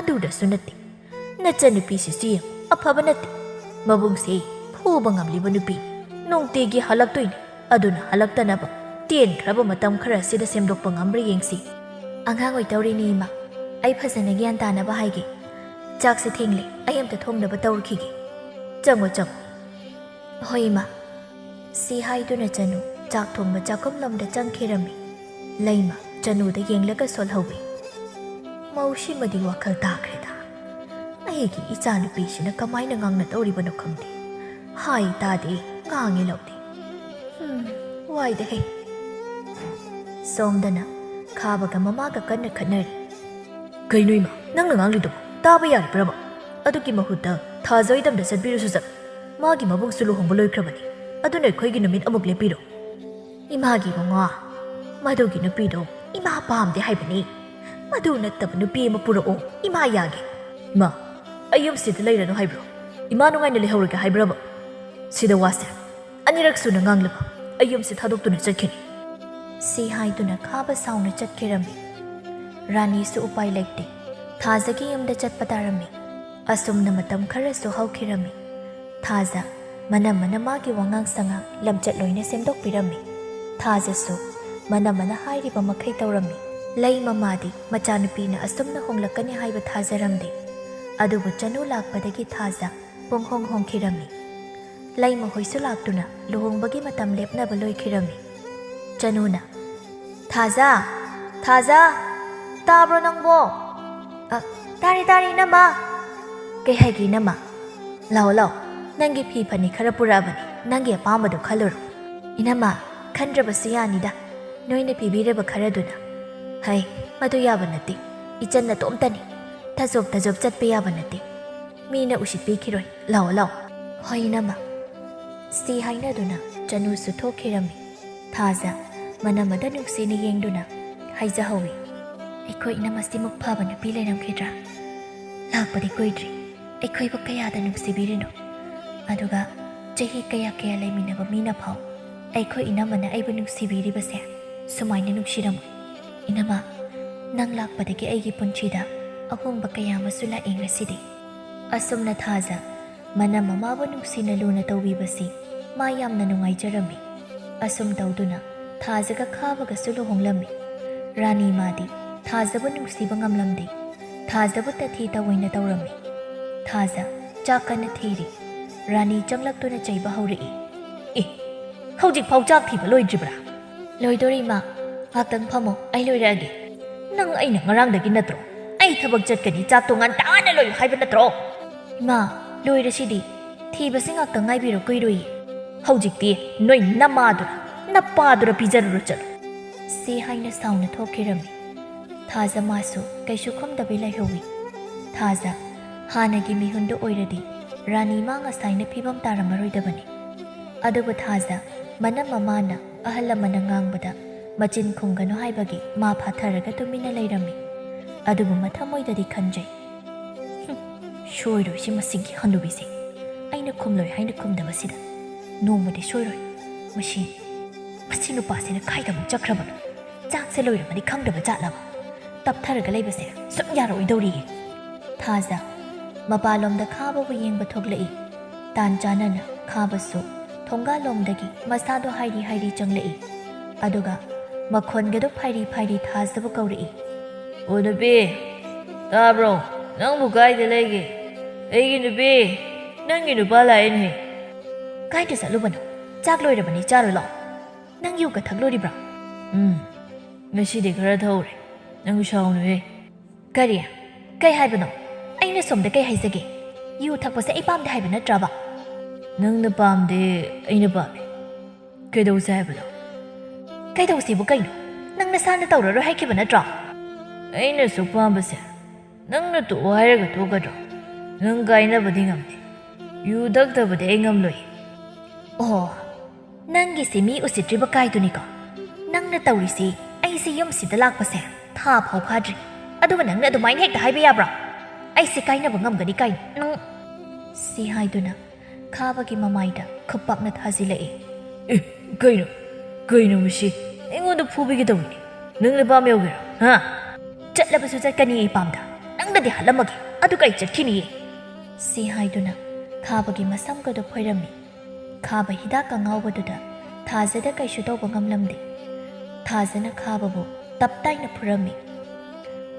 A: ꯑꯗꯨꯗꯁꯨ ꯅꯠꯇꯦ ꯅꯆꯟꯅꯨꯄꯤꯁꯤꯁꯨ ꯌꯦꯡꯉꯨ ꯑꯐꯕ ꯅꯠꯇꯦ ꯃꯕꯨꯡꯁꯦ ꯐꯨꯕ ꯉꯝꯂꯤꯕ ꯅꯨꯄꯤ ꯅꯨꯡꯇꯤꯒꯤ ꯍꯜꯂꯛꯇꯣꯏꯅꯤ ꯑꯗꯨꯅ ꯍꯜꯂꯛꯇꯅꯕ ꯇꯦꯟꯈ꯭ꯔꯕ ꯃꯇꯝ ꯈꯔ ꯑꯁꯤꯗ ꯁꯦꯝꯗꯣꯛꯄ ꯉꯝꯕ꯭ꯔꯥ ꯌꯦꯡꯁꯤ ꯑꯉꯥꯡ ꯑꯣꯏꯇꯧꯔꯤꯅꯤ ꯏꯃꯥ ꯑꯩ ꯐꯖꯅ ꯒ꯭ꯌꯥꯟ ꯇꯥꯅꯕ ꯍꯥꯏꯒꯦ ꯆꯥꯛꯁꯦ ꯊꯦꯡꯂꯦ ꯑꯩ ꯑꯝꯇ ꯊꯣꯡꯅꯕ ꯇꯧꯔꯈꯤꯒꯦ ꯆꯪꯉꯣ ꯍꯣꯏ ꯏꯃꯥ ꯁꯤ ꯍꯥꯏꯗꯨꯅ ꯆꯅꯨ ꯆꯥꯛ ꯊꯣꯡꯕ ꯆꯥꯛꯈꯨꯝꯂꯣꯝꯗ ꯆꯪꯈꯤꯔꯝꯃꯤ ꯂꯩꯃ ꯆꯅꯨꯗ ꯌꯦꯡꯂꯒ ꯁꯣꯜꯍꯧꯏ ꯃꯧꯁꯤꯃꯗꯤ ꯋꯥꯈꯜ ꯇꯥꯈ꯭ꯔꯦꯗ ꯑꯩꯒꯤ ꯏꯆꯥꯅꯨꯄꯤꯁꯤꯅ ꯀꯃꯥꯏꯅ ꯉꯥꯡꯅꯗꯧꯔꯤꯕꯅꯣ ꯈꯪꯗꯦ ꯍꯥꯏ ꯇꯥꯗꯦ ꯉꯥꯡꯉꯦ ꯂꯧꯗꯦ ꯋꯥꯏꯗꯍꯦ ꯁꯣꯝꯗꯅ ꯈꯥꯕꯒ ꯃꯃꯥꯒ ꯀꯟꯅ ꯈꯠꯅꯔꯤ ꯀꯩꯅꯣ ꯏꯃꯥ ꯅꯪꯅ ꯉꯥꯡꯂꯤꯗꯨꯕꯨ ꯇꯥꯕ ꯌꯥꯔꯤꯕ꯭ꯔꯕ ꯑꯗꯨꯒꯤ ꯃꯍꯨꯠꯇ ꯊꯥꯖꯣꯏꯗꯝꯗ ꯆꯠꯄꯤꯔꯁꯨ ꯆꯠ ꯃꯥꯒꯤ ꯃꯕꯨꯡꯁꯨ ꯂꯨꯍꯣꯡꯕ ꯂꯣꯏꯈ꯭ꯔꯕꯅꯤ ꯑꯗꯨꯅ ꯑꯩꯈꯣꯏꯒꯤ ꯅꯨꯃꯤꯠ ꯑꯃꯨꯛ ꯂꯦꯞꯄꯤꯔꯣ ꯏꯃꯥꯒꯤ ꯃꯉꯥ ꯃꯗꯨꯒꯤ ꯅꯨꯄꯤꯗꯣ ꯏꯃꯥ ꯄꯥꯝꯗꯦ ꯍꯥꯏꯕꯅꯤ ꯃꯗꯨ ꯅꯠꯇꯕ ꯅꯨꯄꯤ ꯑꯃ ꯄꯨꯔꯛꯑꯣ ꯏꯃꯥ ꯌꯥꯒꯦ ꯏꯃꯥ ꯑꯩ ꯌꯨꯝꯁꯤꯗ ꯂꯩꯔꯅꯨ ꯍꯥꯏꯕ꯭ꯔꯣ ꯏꯃꯥ ꯅꯨꯡꯉꯥꯏꯅ ꯂꯩꯍꯧꯔꯒꯦ ꯍꯥꯏꯕ꯭ꯔꯕ ꯁꯤꯗ ꯋꯥꯁꯦ ꯑꯅꯤꯔꯛ ꯁꯨꯅ ꯉꯥꯡꯂꯕ ꯑꯩ ꯌꯨꯝꯁꯤ ꯊꯥꯗꯣꯛꯇꯨꯅ ꯆꯠꯈꯤꯅꯤ ꯁꯤ ꯍꯥꯏꯗꯨꯅ ꯈꯥꯕ ꯁꯥꯎꯅ ꯆꯠꯈꯤꯔꯝꯃꯤ ꯔꯥꯅꯤꯁꯨ ꯎꯄꯥꯏ ꯂꯩꯇꯦ ꯊꯥꯖꯒꯤ ꯌꯨꯝꯗ ꯆꯠꯄ ꯇꯥꯔꯝꯃꯤ ꯑꯁꯨꯝꯅ ꯃꯇꯝ ꯈꯔꯁꯨ ꯍꯧꯈꯤꯔꯝꯃꯤ ꯊꯥꯖ ꯃꯅꯝꯃꯅ ꯃꯥꯒꯤ ꯋꯥꯉꯥꯡ ꯁꯉꯥꯡ ꯂꯝꯆꯠ ꯂꯣꯏꯅ ꯁꯦꯝꯗꯣꯛꯄꯤꯔꯝꯃꯤ ꯊꯥꯖꯁꯨ ꯃꯅꯝꯃꯅ ꯍꯥꯏꯔꯤꯕ ꯃꯈꯩ ꯇꯧꯔꯝꯃꯤ ꯂꯩ ꯃꯃꯥꯗꯤ ꯃꯆꯥꯅꯨꯄꯤꯅ ꯑꯁꯨꯝꯅ ꯍꯣꯡꯂꯛꯀꯅꯤ ꯍꯥꯏꯕ ꯊꯥꯖꯔꯝꯗꯦ ꯑꯗꯨꯕꯨ ꯆꯅꯨ ꯂꯥꯛꯄꯗꯒꯤ ꯊꯥꯖ ꯄꯨꯡꯍꯣꯡ ꯍꯣꯡꯈꯤꯔꯝꯃꯤ ꯂꯩ ꯃꯈꯣꯏꯁꯨ ꯂꯥꯛꯇꯨꯅ ꯂꯨꯍꯣꯡꯕꯒꯤ ꯃꯇꯝ ꯂꯦꯞꯅꯕ ꯂꯣꯏꯈꯤꯔꯝꯃꯤ ꯆꯅꯨꯅ ꯊꯥꯖ ꯇꯥꯕ꯭ꯔꯣ ꯅꯪꯕꯣ ꯇꯥꯔꯦ ꯏꯅꯝꯃ ꯀꯩ ꯍꯥꯏꯒꯦ ꯏꯅꯝꯃ ꯂꯥꯛꯑꯣ ꯅꯪꯒꯤ ꯐꯤ ꯐꯅꯦꯛ ꯈꯔ ꯄꯨꯔꯛꯑꯕꯅꯤ ꯅꯪꯒꯤ ꯑꯄꯥꯝꯕꯗꯣ ꯈꯜꯂꯨꯔꯣ ꯏꯅꯝꯃ ꯈꯟꯗ꯭ꯔꯕꯁꯨ ꯌꯥꯅꯤꯗ ꯅꯣꯏꯅ ꯄꯤꯕꯤꯔꯕ ꯈꯔꯗꯨꯅ ꯍꯩ ꯃꯗꯨ ꯌꯥꯕ ꯅꯠꯇꯦ ꯏꯆꯟ ꯅꯇꯣꯝꯇꯅꯤ ꯊꯖꯣꯞ ꯆꯠꯄ ꯌꯥꯕ ꯅꯠꯇꯦ ꯃꯤꯅ ꯎꯁꯤꯠꯄꯤꯈꯤꯔꯣꯏ ꯂꯥꯛꯑꯣ ꯍꯣꯏ ꯏꯅꯝꯃ ꯁꯤ ꯍꯥꯏꯅꯗꯨꯅ ꯆꯅꯨꯁꯨ ꯊꯣꯛꯈꯤꯔꯝꯃꯤ ꯊꯥꯖ ꯃꯅꯝꯃꯗ ꯅꯨꯡꯁꯤꯅ ꯌꯦꯡꯗꯨꯅ ꯍꯥꯏꯖꯍꯧꯏ ꯑꯩꯈꯣꯏ ꯏꯅꯝꯃꯁꯤꯃꯨꯛ ꯐꯕ ꯅꯨꯄꯤ ꯂꯩꯔꯝꯈꯤꯗ꯭ꯔꯥ ꯂꯥꯛꯄꯗꯤ ꯀꯨꯏꯗ꯭ꯔꯤ ꯑꯩꯈꯣꯏꯕꯨ ꯀꯌꯥꯗ ꯅꯨꯡꯁꯤꯕꯤꯔꯤꯅꯣ ꯑꯗꯨꯒ ꯆꯍꯤ ꯀꯌꯥ ꯂꯩꯃꯤꯟꯅꯕ ꯃꯤꯅ ꯐꯥꯎ ꯑꯩꯈꯣꯏ ꯏꯅꯝꯃꯅ ꯑꯩꯕꯨ ꯅꯨꯡꯁꯤꯕꯤꯔꯤꯕꯁꯦ ꯁꯨꯃꯥꯏꯅ ꯅꯨꯡꯁꯤꯔꯝꯃꯣꯏ ꯏꯅꯝꯃ ꯅꯪ ꯂꯥꯛꯄꯗꯒꯤ ꯑꯩꯒꯤ ꯄꯨꯟꯁꯤꯗ ꯑꯍꯣꯡꯕ ꯀꯌꯥ ꯑꯃꯁꯨ ꯂꯥꯛꯏ ꯉꯁꯤꯗꯤ ꯑꯁꯨꯝꯅ ꯊꯥꯖ ꯃꯅꯝ ꯃꯃꯥꯕꯨ ꯅꯨꯡꯁꯤꯅ ꯂꯨꯅ ꯇꯧꯕꯤꯕꯁꯤ ꯃꯥ ꯌꯥꯝꯅ ꯅꯨꯡꯉꯥꯏꯖꯔꯝꯃꯤ ꯑꯁꯨꯝ ꯇꯧꯗꯨꯅ ꯊꯥꯖꯒ ꯈꯥꯕꯒꯁꯨ ꯂꯨꯍꯣꯡꯂꯝꯃꯤ ꯔꯥꯅꯤ ꯃꯥꯗꯤ ꯊꯥꯖꯕꯨ ꯅꯨꯡꯁꯤꯕ ꯉꯝꯂꯝꯗꯦ ꯊꯥꯖꯕꯨ ꯇꯊꯤ ꯇꯑꯣꯏꯅ ꯇꯧꯔꯝꯃꯤ ꯊꯥꯖ ꯆꯥꯛ ꯀꯟꯅ ꯊꯤꯔꯤ ꯔꯥꯅꯤ ꯆꯪꯂꯛꯇꯨꯅ ꯆꯩꯕ ꯍꯧꯔꯛꯏ ꯍꯧꯖꯤꯛꯐꯥꯎ ꯆꯥꯛ ꯊꯤꯕ ꯂꯣꯏꯗ꯭ꯔꯤꯕ꯭ꯔꯥ ꯂꯣꯏꯗꯣꯔꯤ ꯏꯃꯥ ꯉꯥꯛꯇꯪ ꯐꯝꯃꯣ ꯑꯩ ꯂꯣꯏꯔꯛꯑꯒꯦ ꯅꯪ ꯑꯩꯅ ꯉꯔꯥꯡꯗꯒꯤ ꯅꯠꯇ꯭ꯔꯣ ꯑꯩ ꯊꯕꯛ ꯆꯠꯀꯅꯤ ꯆꯥꯛꯇꯣ ꯉꯟꯇꯥꯅ ꯂꯣꯏꯌꯨ ꯍꯥꯏꯕ ꯅꯠꯇ꯭ꯔꯣ ꯏꯃꯥ ꯂꯣꯏꯔꯁꯤꯗꯤ ꯊꯤꯕꯁꯤ ꯉꯥꯛꯇꯪ ꯉꯥꯏꯕꯤꯔꯣ ꯀꯨꯏꯔꯣꯏꯌꯦ ꯍꯧꯖꯤꯛꯇꯤ ꯅꯣꯏ ꯅꯃꯥꯗꯨꯔ ꯅꯄꯥꯗꯨꯔ ꯄꯤꯖꯔꯨꯔ ꯆꯠꯂꯨ ꯁꯤ ꯍꯥꯏꯅ ꯁꯥꯎꯅ ꯊꯣꯛꯈꯤꯔꯝꯃꯤ ꯊꯥꯖ ꯃꯥꯁꯨ ꯀꯩꯁꯨ ꯈꯨꯝꯗꯕꯤ ꯂꯩꯍꯧꯏ ꯊꯥꯖ ꯍꯥꯟꯅꯒꯤ ꯃꯤꯍꯨꯟꯗꯨ ꯑꯣꯏꯔꯗꯤ ꯔꯥꯅꯤ ꯃꯥ ꯉꯁꯥꯏꯅ ꯐꯤꯕꯝ ꯇꯥꯔꯝꯃꯔꯣꯏꯗꯕꯅꯤ ꯑꯗꯨꯕꯨ ꯊꯥꯖ ꯃꯅꯝ ꯃꯃꯥꯅ ꯑꯍꯜ ꯑꯃꯅ ꯉꯥꯡꯕꯗ ꯃꯆꯤꯟ ꯈꯨꯝꯒꯅꯨ ꯍꯥꯏꯕꯒꯤ ꯃꯥ ꯐꯥꯊꯔꯒ ꯇꯨꯃꯤꯟꯅ ꯂꯩꯔꯝꯃꯤ ꯑꯗꯨꯕꯨ ꯃꯊꯃꯣꯏꯗꯗꯤ ꯈꯟꯖꯩ ꯁꯣꯏꯔꯣꯏꯁꯤ ꯃꯁꯤꯒꯤ ꯍꯟꯅꯨꯕꯤꯁꯦ ꯑꯩꯅ ꯈꯨꯝꯂꯣꯏ ꯍꯥꯏꯅ ꯈꯨꯝꯗꯕꯁꯤꯗ ꯅꯣꯡꯃꯗꯤ ꯁꯣꯏꯔꯣꯏ ꯃꯁꯤ ꯅꯨꯄꯥꯁꯤꯅ ꯀꯥꯏꯗ ꯑꯃꯨꯛ ꯆꯠꯈ꯭ꯔꯕꯅꯣ ꯆꯥꯛꯁꯦ ꯂꯣꯏꯔꯝꯃꯗꯤ ꯈꯪꯗꯕ ꯖꯥꯠꯂꯕ ꯇꯞꯊꯔꯒ ꯂꯩꯕꯁꯦ ꯁꯨꯝ ꯌꯥꯔꯛꯑꯣꯏꯗꯧꯔꯤꯌꯦ ꯊꯥꯖ ꯃꯄꯥꯟꯂꯣꯝꯗ ꯈꯥꯕꯕꯨ ꯌꯦꯡꯕ ꯊꯣꯛꯂꯛꯏ ꯇꯥꯟ ꯆꯥꯅꯅ ꯈꯥꯕꯁꯨ ꯊꯣꯡꯒꯥꯜꯂꯣꯝꯗꯒꯤ ꯃꯁꯥꯗꯣ ꯍꯥꯏꯔꯤ ꯆꯪꯂꯛꯏ ꯑꯗꯨꯒ ꯃꯈꯣꯟꯒꯗꯣ ꯐꯥꯏꯔꯤ ꯊꯥꯖꯕꯨ ꯀꯧꯔꯛꯏ
B: ꯑꯣ ꯅꯨꯄꯤ ꯇꯥꯕ꯭ꯔꯣ ꯅꯪꯕꯨ ꯀꯥꯏꯗ ꯂꯩꯒꯦ ꯑꯩꯒꯤ ꯅꯨꯄꯤ ꯅꯪꯒꯤ ꯅꯨꯄꯥ ꯂꯥꯛꯑꯦꯅꯦ
A: ꯀꯥꯏꯗ ꯆꯠꯂꯨꯕꯅꯣ ꯆꯥꯛ ꯂꯣꯏꯔꯕꯅꯤ ꯆꯥꯔꯨ ꯂꯥꯛꯑꯣ ꯅꯪ ꯌꯨꯒ ꯊꯛꯂꯨꯔꯤꯕ꯭ꯔꯥ
B: ꯉꯁꯤꯗꯤ ꯈꯔ ꯊꯧꯔꯦ ꯅꯪ ꯁꯥꯎꯅꯨꯍꯦ
A: ꯀꯩ ꯍꯥꯏꯕꯅꯣ ꯑꯩꯅ ꯁꯣꯝꯗ ꯀꯩ ꯍꯥꯏꯖꯒꯦ ꯌꯨ ꯊꯛꯄꯁꯦ ꯑꯩ ꯄꯥꯝꯗꯦ ꯍꯥꯏꯕ ꯅꯠꯇ꯭ꯔꯕ
B: ꯅꯪꯅ ꯄꯥꯝꯗꯦ ꯑꯩꯅ ꯄꯥꯝꯃꯦ ꯀꯩꯗꯧꯁꯦ ꯍꯥꯏꯕꯅꯣ
A: ꯀꯩꯗꯧꯁꯤꯕꯨ ꯀꯩꯅꯣ ꯅꯪ ꯅꯁꯥꯅ ꯇꯧꯔꯔꯣꯏ ꯍꯥꯏꯈꯤꯕ ꯅꯠꯇ꯭ꯔꯣ
B: ꯑꯩꯅ ꯁꯨꯛ ꯄꯥꯝꯕꯁꯦ ꯅꯪꯅ ꯇꯣꯛꯑꯣ ꯍꯥꯏꯔꯒ ꯇꯣꯛꯀꯗ꯭ꯔꯣ ꯅꯪ ꯀꯥꯏꯅꯕꯗꯤ ꯉꯝꯗꯦ ꯌꯨ ꯊꯛꯇꯕꯗꯤ ꯑꯩ ꯉꯝꯂꯣꯏ
A: ꯑꯣ ꯅꯪꯒꯤꯁꯤ ꯃꯤ ꯎꯁꯤꯠꯇ꯭ꯔꯤꯕ ꯀꯥꯏꯗꯨꯅꯤꯀꯣ ꯅꯪꯅ ꯇꯧꯔꯤꯁꯤ ꯑꯩꯁꯤ ꯌꯨꯝꯁꯤꯗ ꯂꯥꯛꯄꯁꯦ ꯊꯥ ꯐꯥꯎ ꯐꯥꯗ꯭ꯔꯤ ꯑꯗꯨꯒ ꯅꯪꯅ ꯑꯗꯨꯃꯥꯏꯅ ꯍꯦꯛꯇ ꯍꯥꯏꯕ ꯌꯥꯕ꯭ꯔꯥ ꯑꯩꯁꯤ ꯀꯥꯏꯅꯕ ꯉꯝꯒꯅꯤ ꯀꯥꯏꯅ ꯅꯪ ꯁꯤ ꯍꯥꯏꯗꯨꯅ ꯈꯥꯕꯒꯤ ꯃꯃꯥꯏꯗ ꯈꯨꯄꯥꯛꯅ ꯊꯥꯖꯤꯜꯂꯛꯏ
B: ꯀꯩꯅꯣ ꯃꯁꯤ ꯑꯩꯉꯣꯟꯗ ꯐꯨꯕꯤꯒꯦ ꯇꯧꯏꯅꯦ ꯅꯪꯅ ꯄꯥꯝ ꯌꯧꯒꯦꯔꯥ ꯍꯥ
A: ꯆꯠꯂꯕꯁꯨ ꯆꯠꯀꯅꯤ ꯑꯩ ꯄꯥꯝꯗ ꯅꯪꯅꯗꯤ ꯍꯜꯂꯝꯃꯒꯦ ꯑꯗꯨꯒ ꯑꯩ ꯆꯠꯈꯤꯅꯤꯌꯦ ꯁꯤ ꯍꯥꯏꯗꯨꯅ ꯈꯥꯕꯒꯤ ꯃꯁꯝꯒꯗꯣ ꯐꯣꯏꯔꯝꯃꯤ ꯈꯥꯕ ꯍꯤꯗꯥꯛ ꯑꯉꯥꯎꯕꯗꯨꯗ ꯊꯥꯖꯗ ꯀꯩꯁꯨ ꯇꯧꯕ ꯉꯝꯂꯝꯗꯦ ꯊꯥꯖꯅ ꯈꯥꯕꯕꯨ ꯇꯞꯇꯥꯏꯅ ꯐꯨꯔꯝꯃꯤ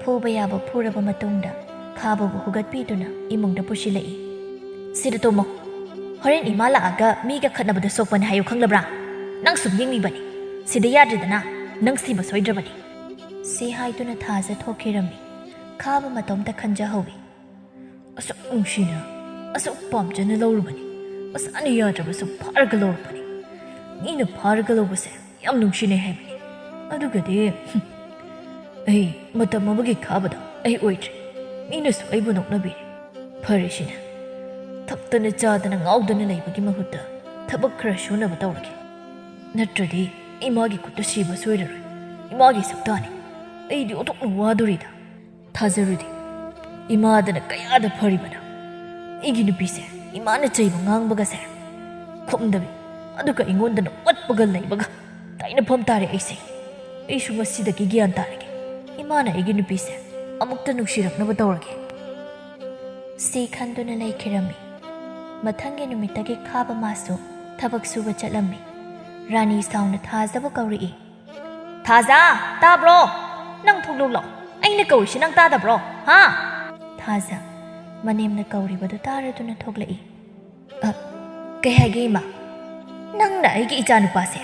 A: ꯐꯨꯕ ꯌꯥꯕ ꯐꯨꯔꯕ ꯃꯇꯨꯡꯗ ꯈꯥꯕꯕꯨ ꯍꯨꯒꯠꯄꯤꯗꯨꯅ ꯏꯃꯨꯡꯗ ꯄꯨꯁꯤꯜꯂꯛꯏ ꯁꯤꯗ ꯇꯨꯝꯃꯣ ꯍꯣꯔꯦꯟ ꯏꯃꯥ ꯂꯥꯛꯑꯒ ꯃꯤꯒ ꯈꯠꯅꯕꯗ ꯁꯣꯛꯄꯅꯤ ꯍꯥꯏꯌꯨ ꯈꯪꯂꯕ꯭ꯔꯥ ꯅꯪ ꯁꯨꯝ ꯌꯦꯡꯂꯤꯕꯅꯤ ꯁꯤꯗ ꯌꯥꯗ꯭ꯔꯦꯗꯅ ꯅꯪ ꯁꯤꯕ ꯁꯣꯏꯗ꯭ꯔꯕꯅꯤ ꯁꯤ ꯍꯥꯏꯗꯨꯅ ꯊꯥꯖ ꯊꯣꯛꯈꯤꯔꯝꯃꯤ ꯈꯥꯕ ꯃꯇꯣꯝꯇ ꯈꯟꯖꯍꯧꯏ
B: ꯑꯁꯨꯛ ꯅꯨꯡꯁꯤꯅ ꯑꯁꯨꯛ ꯄꯥꯝꯖꯅ ꯂꯧꯔꯨꯕꯅꯤ ꯃꯁꯥꯅ ꯌꯥꯗ꯭ꯔꯕꯁꯨ ꯐꯥꯔꯒ ꯂꯧꯔꯛꯄꯅꯤ ꯃꯤꯅ ꯐꯥꯔꯒ ꯂꯧꯕꯁꯦ ꯌꯥꯝ ꯅꯨꯡꯁꯤꯅꯩ ꯍꯥꯏꯕꯅꯤ ꯑꯗꯨꯒꯗꯤ ꯑꯩ ꯃꯇꯝ ꯑꯃꯒꯤ ꯈꯥꯕꯗ ꯑꯩ ꯑꯣꯏꯗ꯭ꯔꯦ ꯃꯤꯅꯁꯨ ꯑꯩꯕꯨ ꯅꯣꯛꯅꯕꯤꯔꯦ ꯐꯔꯦꯁꯤꯅ ꯊꯛꯇꯅ ꯆꯥꯗꯅ ꯉꯥꯎꯗꯅ ꯂꯩꯕꯒꯤ ꯃꯍꯨꯠꯇ ꯊꯕꯛ ꯈꯔ ꯁꯨꯅꯕ ꯇꯧꯔꯒꯦ ꯅꯠꯇ꯭ꯔꯗꯤ ꯏꯃꯥꯒꯤ ꯈꯨꯠꯇ ꯁꯤꯕ ꯁꯣꯏꯔꯔꯣꯏ ꯏꯃꯥꯒꯤ ꯁꯛꯇꯥꯅꯤ ꯑꯩꯗꯤ ꯑꯣꯟꯊꯣꯛꯅ ꯋꯥꯗꯣꯔꯤꯗ ꯊꯥꯖꯔꯨꯗꯤ ꯏꯃꯥꯗꯅ ꯀꯌꯥꯗ ꯐꯔꯤꯕꯅ ꯑꯩꯒꯤ ꯅꯨꯄꯤꯁꯦ ꯏꯃꯥꯅ ꯆꯩꯕ ꯉꯥꯡꯕꯒꯁꯦ ꯈꯨꯝꯗꯕꯤ ꯑꯗꯨꯒ ꯑꯩꯉꯣꯟꯗꯅ ꯑꯣꯠꯄꯒ ꯂꯩꯕꯒ ꯇꯥꯏꯅꯐꯝ ꯇꯥꯔꯦ ꯑꯩꯁꯨ ꯉꯁꯤꯗꯒꯤ ꯒ꯭ꯌꯥꯟ ꯇꯥꯔꯒꯦ ꯏꯃꯥꯅ ꯑꯩꯒꯤ ꯅꯨꯄꯤꯁꯦ ꯑꯃꯨꯛꯇ ꯅꯨꯡꯁꯤꯔꯛꯅꯕ ꯇꯧꯔꯒꯦ ꯁꯤ ꯈꯟꯗꯨꯅ ꯂꯩꯈꯤꯔꯝꯃꯤ ꯃꯊꯪꯒꯤ ꯅꯨꯃꯤꯠꯇꯒꯤ ꯈꯥꯕ ꯃꯥꯁꯨ ꯊꯕꯛ ꯁꯨꯕ ꯆꯠꯂꯝꯃꯤ ꯔꯥꯅꯤ ꯁꯥꯎꯅ ꯊꯥꯖꯕꯨ ꯀꯧꯔꯛꯏ ꯊꯥꯖ ꯇꯥꯕ꯭ꯔꯣ ꯅꯪ ꯊꯣꯛꯂꯛ ꯂꯥꯛꯑꯣ ꯑꯩꯅ ꯀꯧꯔꯤꯁꯤ ꯅꯪ ꯇꯥꯗꯕ꯭ꯔꯣ ꯍꯥ ꯊꯥꯖ ꯃꯅꯦꯝꯅ ꯀꯧꯔꯤꯕꯗꯨ ꯇꯥꯔꯗꯨꯅ ꯊꯣꯛꯂꯛꯏ ꯀꯩ ꯍꯥꯏꯒꯦ ꯏꯃꯥ ꯅꯪꯅ ꯑꯩꯒꯤ ꯏꯆꯥꯅꯨꯄꯥꯁꯦ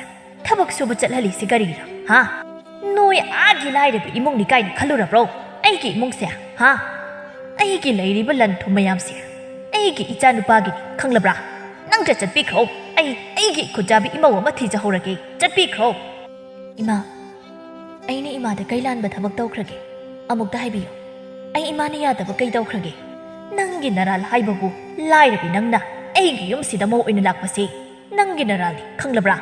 B: ꯊꯕꯛ ꯁꯨꯕ ꯆꯠꯍꯜꯂꯤꯁꯤ ꯀꯔꯤꯒꯤꯔ ꯍꯥ ꯅꯣꯏ ꯑꯥꯒꯤ ꯂꯥꯏꯔꯕ ꯏꯃꯨꯡꯅꯤ ꯀꯥꯏꯅ ꯈꯜꯂꯨꯔꯕ꯭ꯔꯣ ꯑꯩꯒꯤ ꯏꯃꯨꯡꯁꯦ ꯍꯥ ꯑꯩꯒꯤ ꯂꯩꯔꯤꯕ ꯂꯟ ꯊꯨꯝ ꯃꯌꯥꯝꯁꯦ ꯑꯩꯒꯤ ꯏꯆꯥꯅꯨꯄꯥꯒꯤꯅꯤ ꯈꯪꯂꯕ꯭ꯔꯥ ꯅꯪꯁꯦ ꯆꯠꯄꯤꯈ꯭ꯔꯣ ꯑꯩꯒꯤ ꯈꯨꯠꯆꯥꯕꯤ ꯏꯃꯧ ꯑꯃ ꯊꯤꯖꯍꯧꯔꯒꯦ ꯆꯠꯄꯤꯈ꯭ꯔꯣ ꯏꯃꯥ ꯑꯩꯅ ꯏꯃꯥꯗ ꯀꯩ ꯂꯥꯟꯕ ꯊꯕꯛ ꯇꯧꯈ꯭ꯔꯒꯦ ꯑꯃꯨꯛꯇ ꯍꯥꯏꯕꯤꯌꯨ ꯑꯩ ꯏꯃꯥꯅ ꯌꯥꯗꯕ ꯀꯩ ꯇꯧꯈ꯭ꯔꯒꯦ ꯅꯪꯒꯤ ꯅꯔꯥꯜ ꯍꯥꯏꯕꯕꯨ ꯂꯥꯏꯔꯕꯤ ꯅꯪꯅ ꯑꯩꯒꯤ ꯌꯨꯝꯁꯤꯗ ꯃꯧ ꯑꯣꯏꯅ ꯂꯥꯛꯄꯁꯤ ꯅꯪꯒꯤ ꯅꯔꯥꯜꯅꯤ ꯈꯪꯂꯕ꯭ꯔꯥ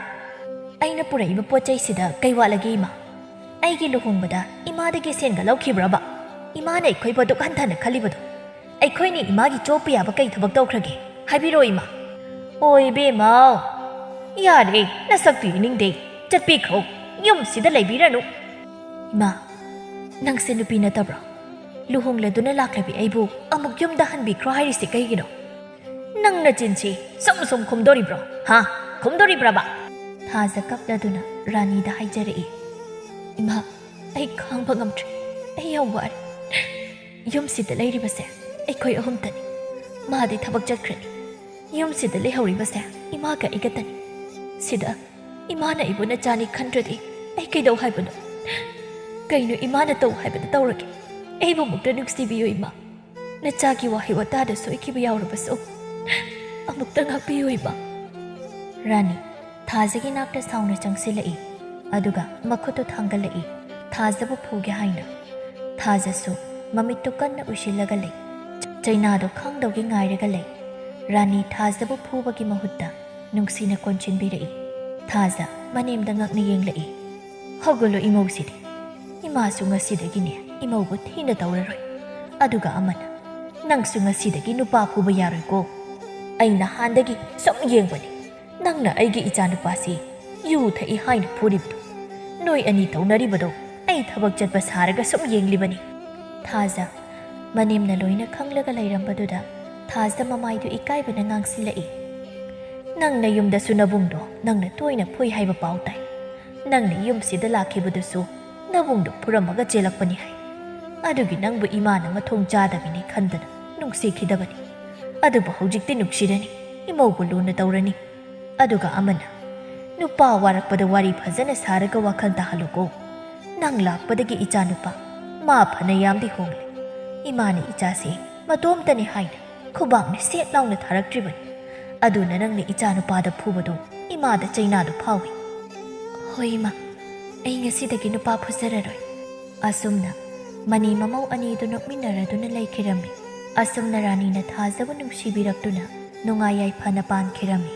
B: ꯑꯩꯅ ꯄꯨꯔꯛꯏꯕ ꯄꯣꯠ ꯆꯩꯁꯤꯗ ꯀꯩ ꯋꯥꯠꯂꯒꯦ ꯏꯃꯥ ꯑꯩꯒꯤ ꯂꯨꯍꯣꯡꯕꯗ ꯏꯃꯥꯗꯒꯤ ꯁꯦꯟꯒ ꯂꯧꯈꯤꯕ꯭ꯔꯕ ꯏꯃꯥꯅ ꯑꯩꯈꯣꯏꯕꯨ ꯑꯗꯨꯛ ꯍꯟꯊꯅ ꯈꯜꯂꯤꯕꯗꯣ ꯑꯩꯈꯣꯏꯅ ꯏꯃꯥꯒꯤ ꯆꯣꯞꯄ ꯌꯥꯕ ꯀꯩ ꯊꯕꯛ ꯇꯧꯈ꯭ꯔꯒꯦ ꯍꯥꯏꯕꯤꯔꯣ ꯏꯃꯥ ꯍꯣꯏ ꯏꯕꯦꯝꯃꯧ ꯌꯥꯔꯦ ꯅꯁꯛꯇꯨ ꯌꯦꯡꯅꯤꯡꯗꯦ ꯆꯠꯄꯤꯈ꯭ꯔꯣ ꯌꯨꯝꯁꯤꯗ ꯂꯩꯕꯤꯔꯅꯨ ꯏꯃꯥ ꯅꯪꯁꯦ ꯅꯨꯄꯤ ꯅꯠꯇꯕ꯭ꯔꯣ ꯂꯨꯍꯣꯡꯂꯗꯨꯅ ꯂꯥꯛꯂꯕꯤ ꯑꯩꯕꯨ ꯑꯃꯨꯛ ꯌꯨꯝꯗ ꯍꯟꯕꯤꯈ꯭ꯔꯣ ꯍꯥꯏꯔꯤꯁꯤ ꯀꯩꯒꯤꯅꯣ ꯅꯪꯅ ꯆꯤꯟꯁꯤ ꯁꯨꯝ ꯈꯨꯝꯗꯣꯔꯤꯕ꯭ꯔꯣ ꯍꯥ ꯈꯨꯝꯗꯣꯔꯤꯕ꯭ꯔꯕ ꯊꯥꯖ ꯀꯞꯂꯗꯨꯅ ꯔꯥꯅꯤꯗ ꯍꯥꯏꯖꯔꯛꯏ ꯏꯃꯥ ꯑꯩ ꯈꯥꯡꯕ ꯉꯝꯗ꯭ꯔꯦ ꯑꯩ ꯌꯥꯝ ꯋꯥꯔꯦ ꯌꯨꯝꯁꯤꯗ ꯂꯩꯔꯤꯕꯁꯦ ꯑꯩꯈꯣꯏ ꯑꯍꯨꯝꯇꯅꯤ ꯃꯥꯗꯤ ꯊꯕꯛ ꯆꯠꯈ꯭ꯔꯅꯤ ꯌꯨꯝꯁꯤꯗ ꯂꯩꯍꯧꯔꯤꯕꯁꯦ ꯏꯃꯥꯒ ꯑꯩꯒꯇꯅꯤ ꯁꯤꯗ ꯏꯃꯥꯅ ꯑꯩꯕꯨ ꯅꯆꯥꯅꯤ ꯈꯟꯗ꯭ꯔꯗꯤ ꯑꯩ ꯀꯩꯗꯧ ꯍꯥꯏꯕꯅꯣ ꯀꯩꯅꯣ ꯏꯃꯥꯅ ꯇꯧ ꯍꯥꯏꯕꯗ ꯇꯧꯔꯒꯦ ꯑꯩꯕꯨ ꯑꯃꯨꯛꯇ ꯅꯨꯡꯁꯤꯕꯤꯌꯨ ꯏꯃꯥ ꯅꯆꯥꯒꯤ ꯋꯥꯍꯩ ꯋꯥꯇꯥꯗ ꯁꯣꯏꯈꯤꯕ ꯌꯥꯎꯔꯕꯁꯨ ꯑꯃꯨꯛꯇ ꯉꯥꯛꯄꯤꯌꯨ ꯏꯃꯥ ꯔꯥꯅꯤ ꯊꯥꯖꯒꯤ ꯅꯥꯛꯇ ꯁꯥꯎꯅ ꯆꯪꯁꯤꯜꯂꯛꯏ ꯑꯗꯨꯒ ꯃꯈꯨꯠꯇꯨ ꯊꯥꯡꯒꯠꯂꯛꯏ ꯊꯥꯖꯕꯨ ꯐꯨꯒꯦ ꯍꯥꯏꯅ ꯊꯥꯖꯁꯨ ꯃꯃꯤꯠꯇꯨ ꯀꯟꯅ ꯎꯏꯁꯤꯜꯂꯒ ꯂꯩ ꯆꯩꯅꯥꯗꯣ ꯈꯪꯗꯧꯒꯤ ꯉꯥꯏꯔꯒ ꯂꯩ
A: ꯔꯥꯅꯤ ꯊꯥꯖꯕꯨ ꯐꯨꯕꯒꯤ ꯃꯍꯨꯠꯇ ꯅꯨꯡꯁꯤꯅ ꯀꯣꯟꯁꯤꯟꯕꯤꯔꯛꯏ꯫ ꯊꯥꯖ ꯃꯅꯦꯝꯗ ꯉꯛꯅ ꯌꯦꯡꯂꯛꯏ꯫ ꯍꯧꯒꯠꯂꯣ ꯏꯃꯧꯁꯤꯗꯤ, ꯏꯃꯥꯁꯨ ꯉꯁꯤꯗꯒꯤꯅꯦ ꯏꯃꯧꯕꯨ ꯊꯤꯅ ꯇꯧꯔꯔꯣꯏ꯫ ꯑꯗꯨꯒ ꯑꯃꯅ, ꯅꯪꯁꯨ ꯉꯁꯤꯗꯒꯤ ꯅꯨꯄꯥ ꯐꯨꯕ ꯌꯥꯔꯣꯏꯀꯣ꯫ ꯑꯩ ꯅꯍꯥꯟꯗꯒꯤ ꯁꯨꯝ ꯌꯦꯡꯕꯅꯤ, ꯅꯪꯅ ꯑꯩꯒꯤ ꯏꯆꯥꯅꯨꯄꯥꯁꯤ ꯌꯨ ꯊꯛꯏ ꯍꯥꯏꯅ ꯐꯨꯔꯤꯕꯗꯣ꯫ ꯅꯣꯏ ꯑꯅꯤ ꯇꯧꯅꯔꯤꯕꯗꯣ ꯑꯩ ꯊꯕꯛ ꯆꯠꯄ ꯁꯥꯔꯒ ꯁꯨꯝ ꯌꯦꯡꯂꯤꯕꯅꯤ꯫ ꯊꯥꯖ ꯃꯅꯦꯝꯅ ꯂꯣꯏꯅ ꯈꯪꯂꯒ ꯂꯩꯔꯝꯕꯗꯨꯗ ꯊꯥꯖ ꯃꯃꯥꯏꯗꯨ ꯏꯀꯥꯏꯕꯅ ꯉꯥꯡꯁꯤꯜꯂꯛꯏ꯫ ꯅꯪꯅ ꯌꯨꯝꯗꯁꯨ ꯅꯕꯨꯡꯗꯣ ꯅꯪꯅ ꯇꯣꯏꯅ ꯐꯨꯏ ꯍꯥꯏꯕ ꯄꯥꯎ ꯇꯥꯏ꯫ ꯅꯪꯅ ꯌꯨꯝꯁꯤꯗ ꯂꯥꯛꯈꯤꯕꯗꯨꯁꯨ ꯅꯕꯨꯡꯗꯣ ꯐꯨꯔꯝꯃꯒ ꯆꯦꯜꯂꯛꯄꯅꯤ ꯍꯥꯏ꯫ ꯑꯗꯨꯒꯤ ꯅꯪꯕꯨ ꯏꯃꯥꯅ ꯃꯊꯣꯡ ꯆꯥꯗꯕꯤꯅꯤ ꯈꯟꯗꯅ ꯅꯨꯡꯁꯤꯈꯤꯗꯕꯅꯤ꯫ ꯑꯗꯨꯕꯨ ꯍꯧꯖꯤꯛꯇꯤ ꯅꯨꯡꯁꯤꯔꯅꯤ, ꯏꯃꯧꯕꯨ ꯂꯨꯅ ꯇꯧꯔꯅꯤ꯫ ꯑꯗꯨꯒ ꯑꯃꯅ, ꯅꯨꯄꯥ ꯋꯥꯔꯛꯄꯗ ꯋꯥꯔꯤ ꯐꯖꯅ ꯁꯥꯔꯒ ꯋꯥꯈꯜ ꯇꯥꯍꯜꯂꯨꯀꯣ꯫ ꯅꯪ ꯂꯥꯛꯄꯗꯒꯤ ꯏꯆꯥꯅꯨꯄꯥ ꯃꯥ ꯐꯅ ꯌꯥꯝꯗꯤ ꯍꯣꯡꯂꯦ꯫ ꯏꯃꯥꯅ ꯏꯆꯥꯁꯦ ꯃꯇꯣꯝꯇꯅꯤ ꯍꯥꯏꯅ ꯈꯨꯕꯥꯛꯅ ꯁꯦꯠ ꯂꯥꯎꯅ ꯊꯥꯔꯛꯇ꯭ꯔꯤꯕꯅꯤ꯫ ꯑꯗꯨꯅ ꯅꯪꯅ ꯏꯆꯥꯅꯨꯄꯥꯗ ꯐꯨꯕꯗꯣ ꯏꯃꯥꯗ ꯆꯩꯅꯥꯗꯣ ꯐꯥꯎꯏ꯫ ꯍꯣꯏ ꯏꯃꯥ, ꯑꯩ ꯉꯁꯤꯗꯒꯤ ꯅꯨꯄꯥ ꯐꯨꯖꯔꯔꯣꯏ꯫ ꯑꯁꯨꯝꯅ ꯃꯅꯦ ꯃꯃꯧ ꯑꯅꯤꯗꯨ ꯅꯣꯛꯃꯤꯟꯅꯔꯗꯨꯅ ꯂꯩꯈꯤꯔꯝꯃꯤ꯫ ꯑꯁꯨꯝꯅ ꯔꯥꯅꯤꯅ ꯊꯥꯖꯕꯨ ꯅꯨꯡꯁꯤꯕꯤꯔꯛꯇꯨꯅ ꯅꯨꯡꯉꯥꯏ ꯌꯥꯏꯐꯅ ꯄꯥꯟꯈꯤꯔꯝꯃꯤ꯫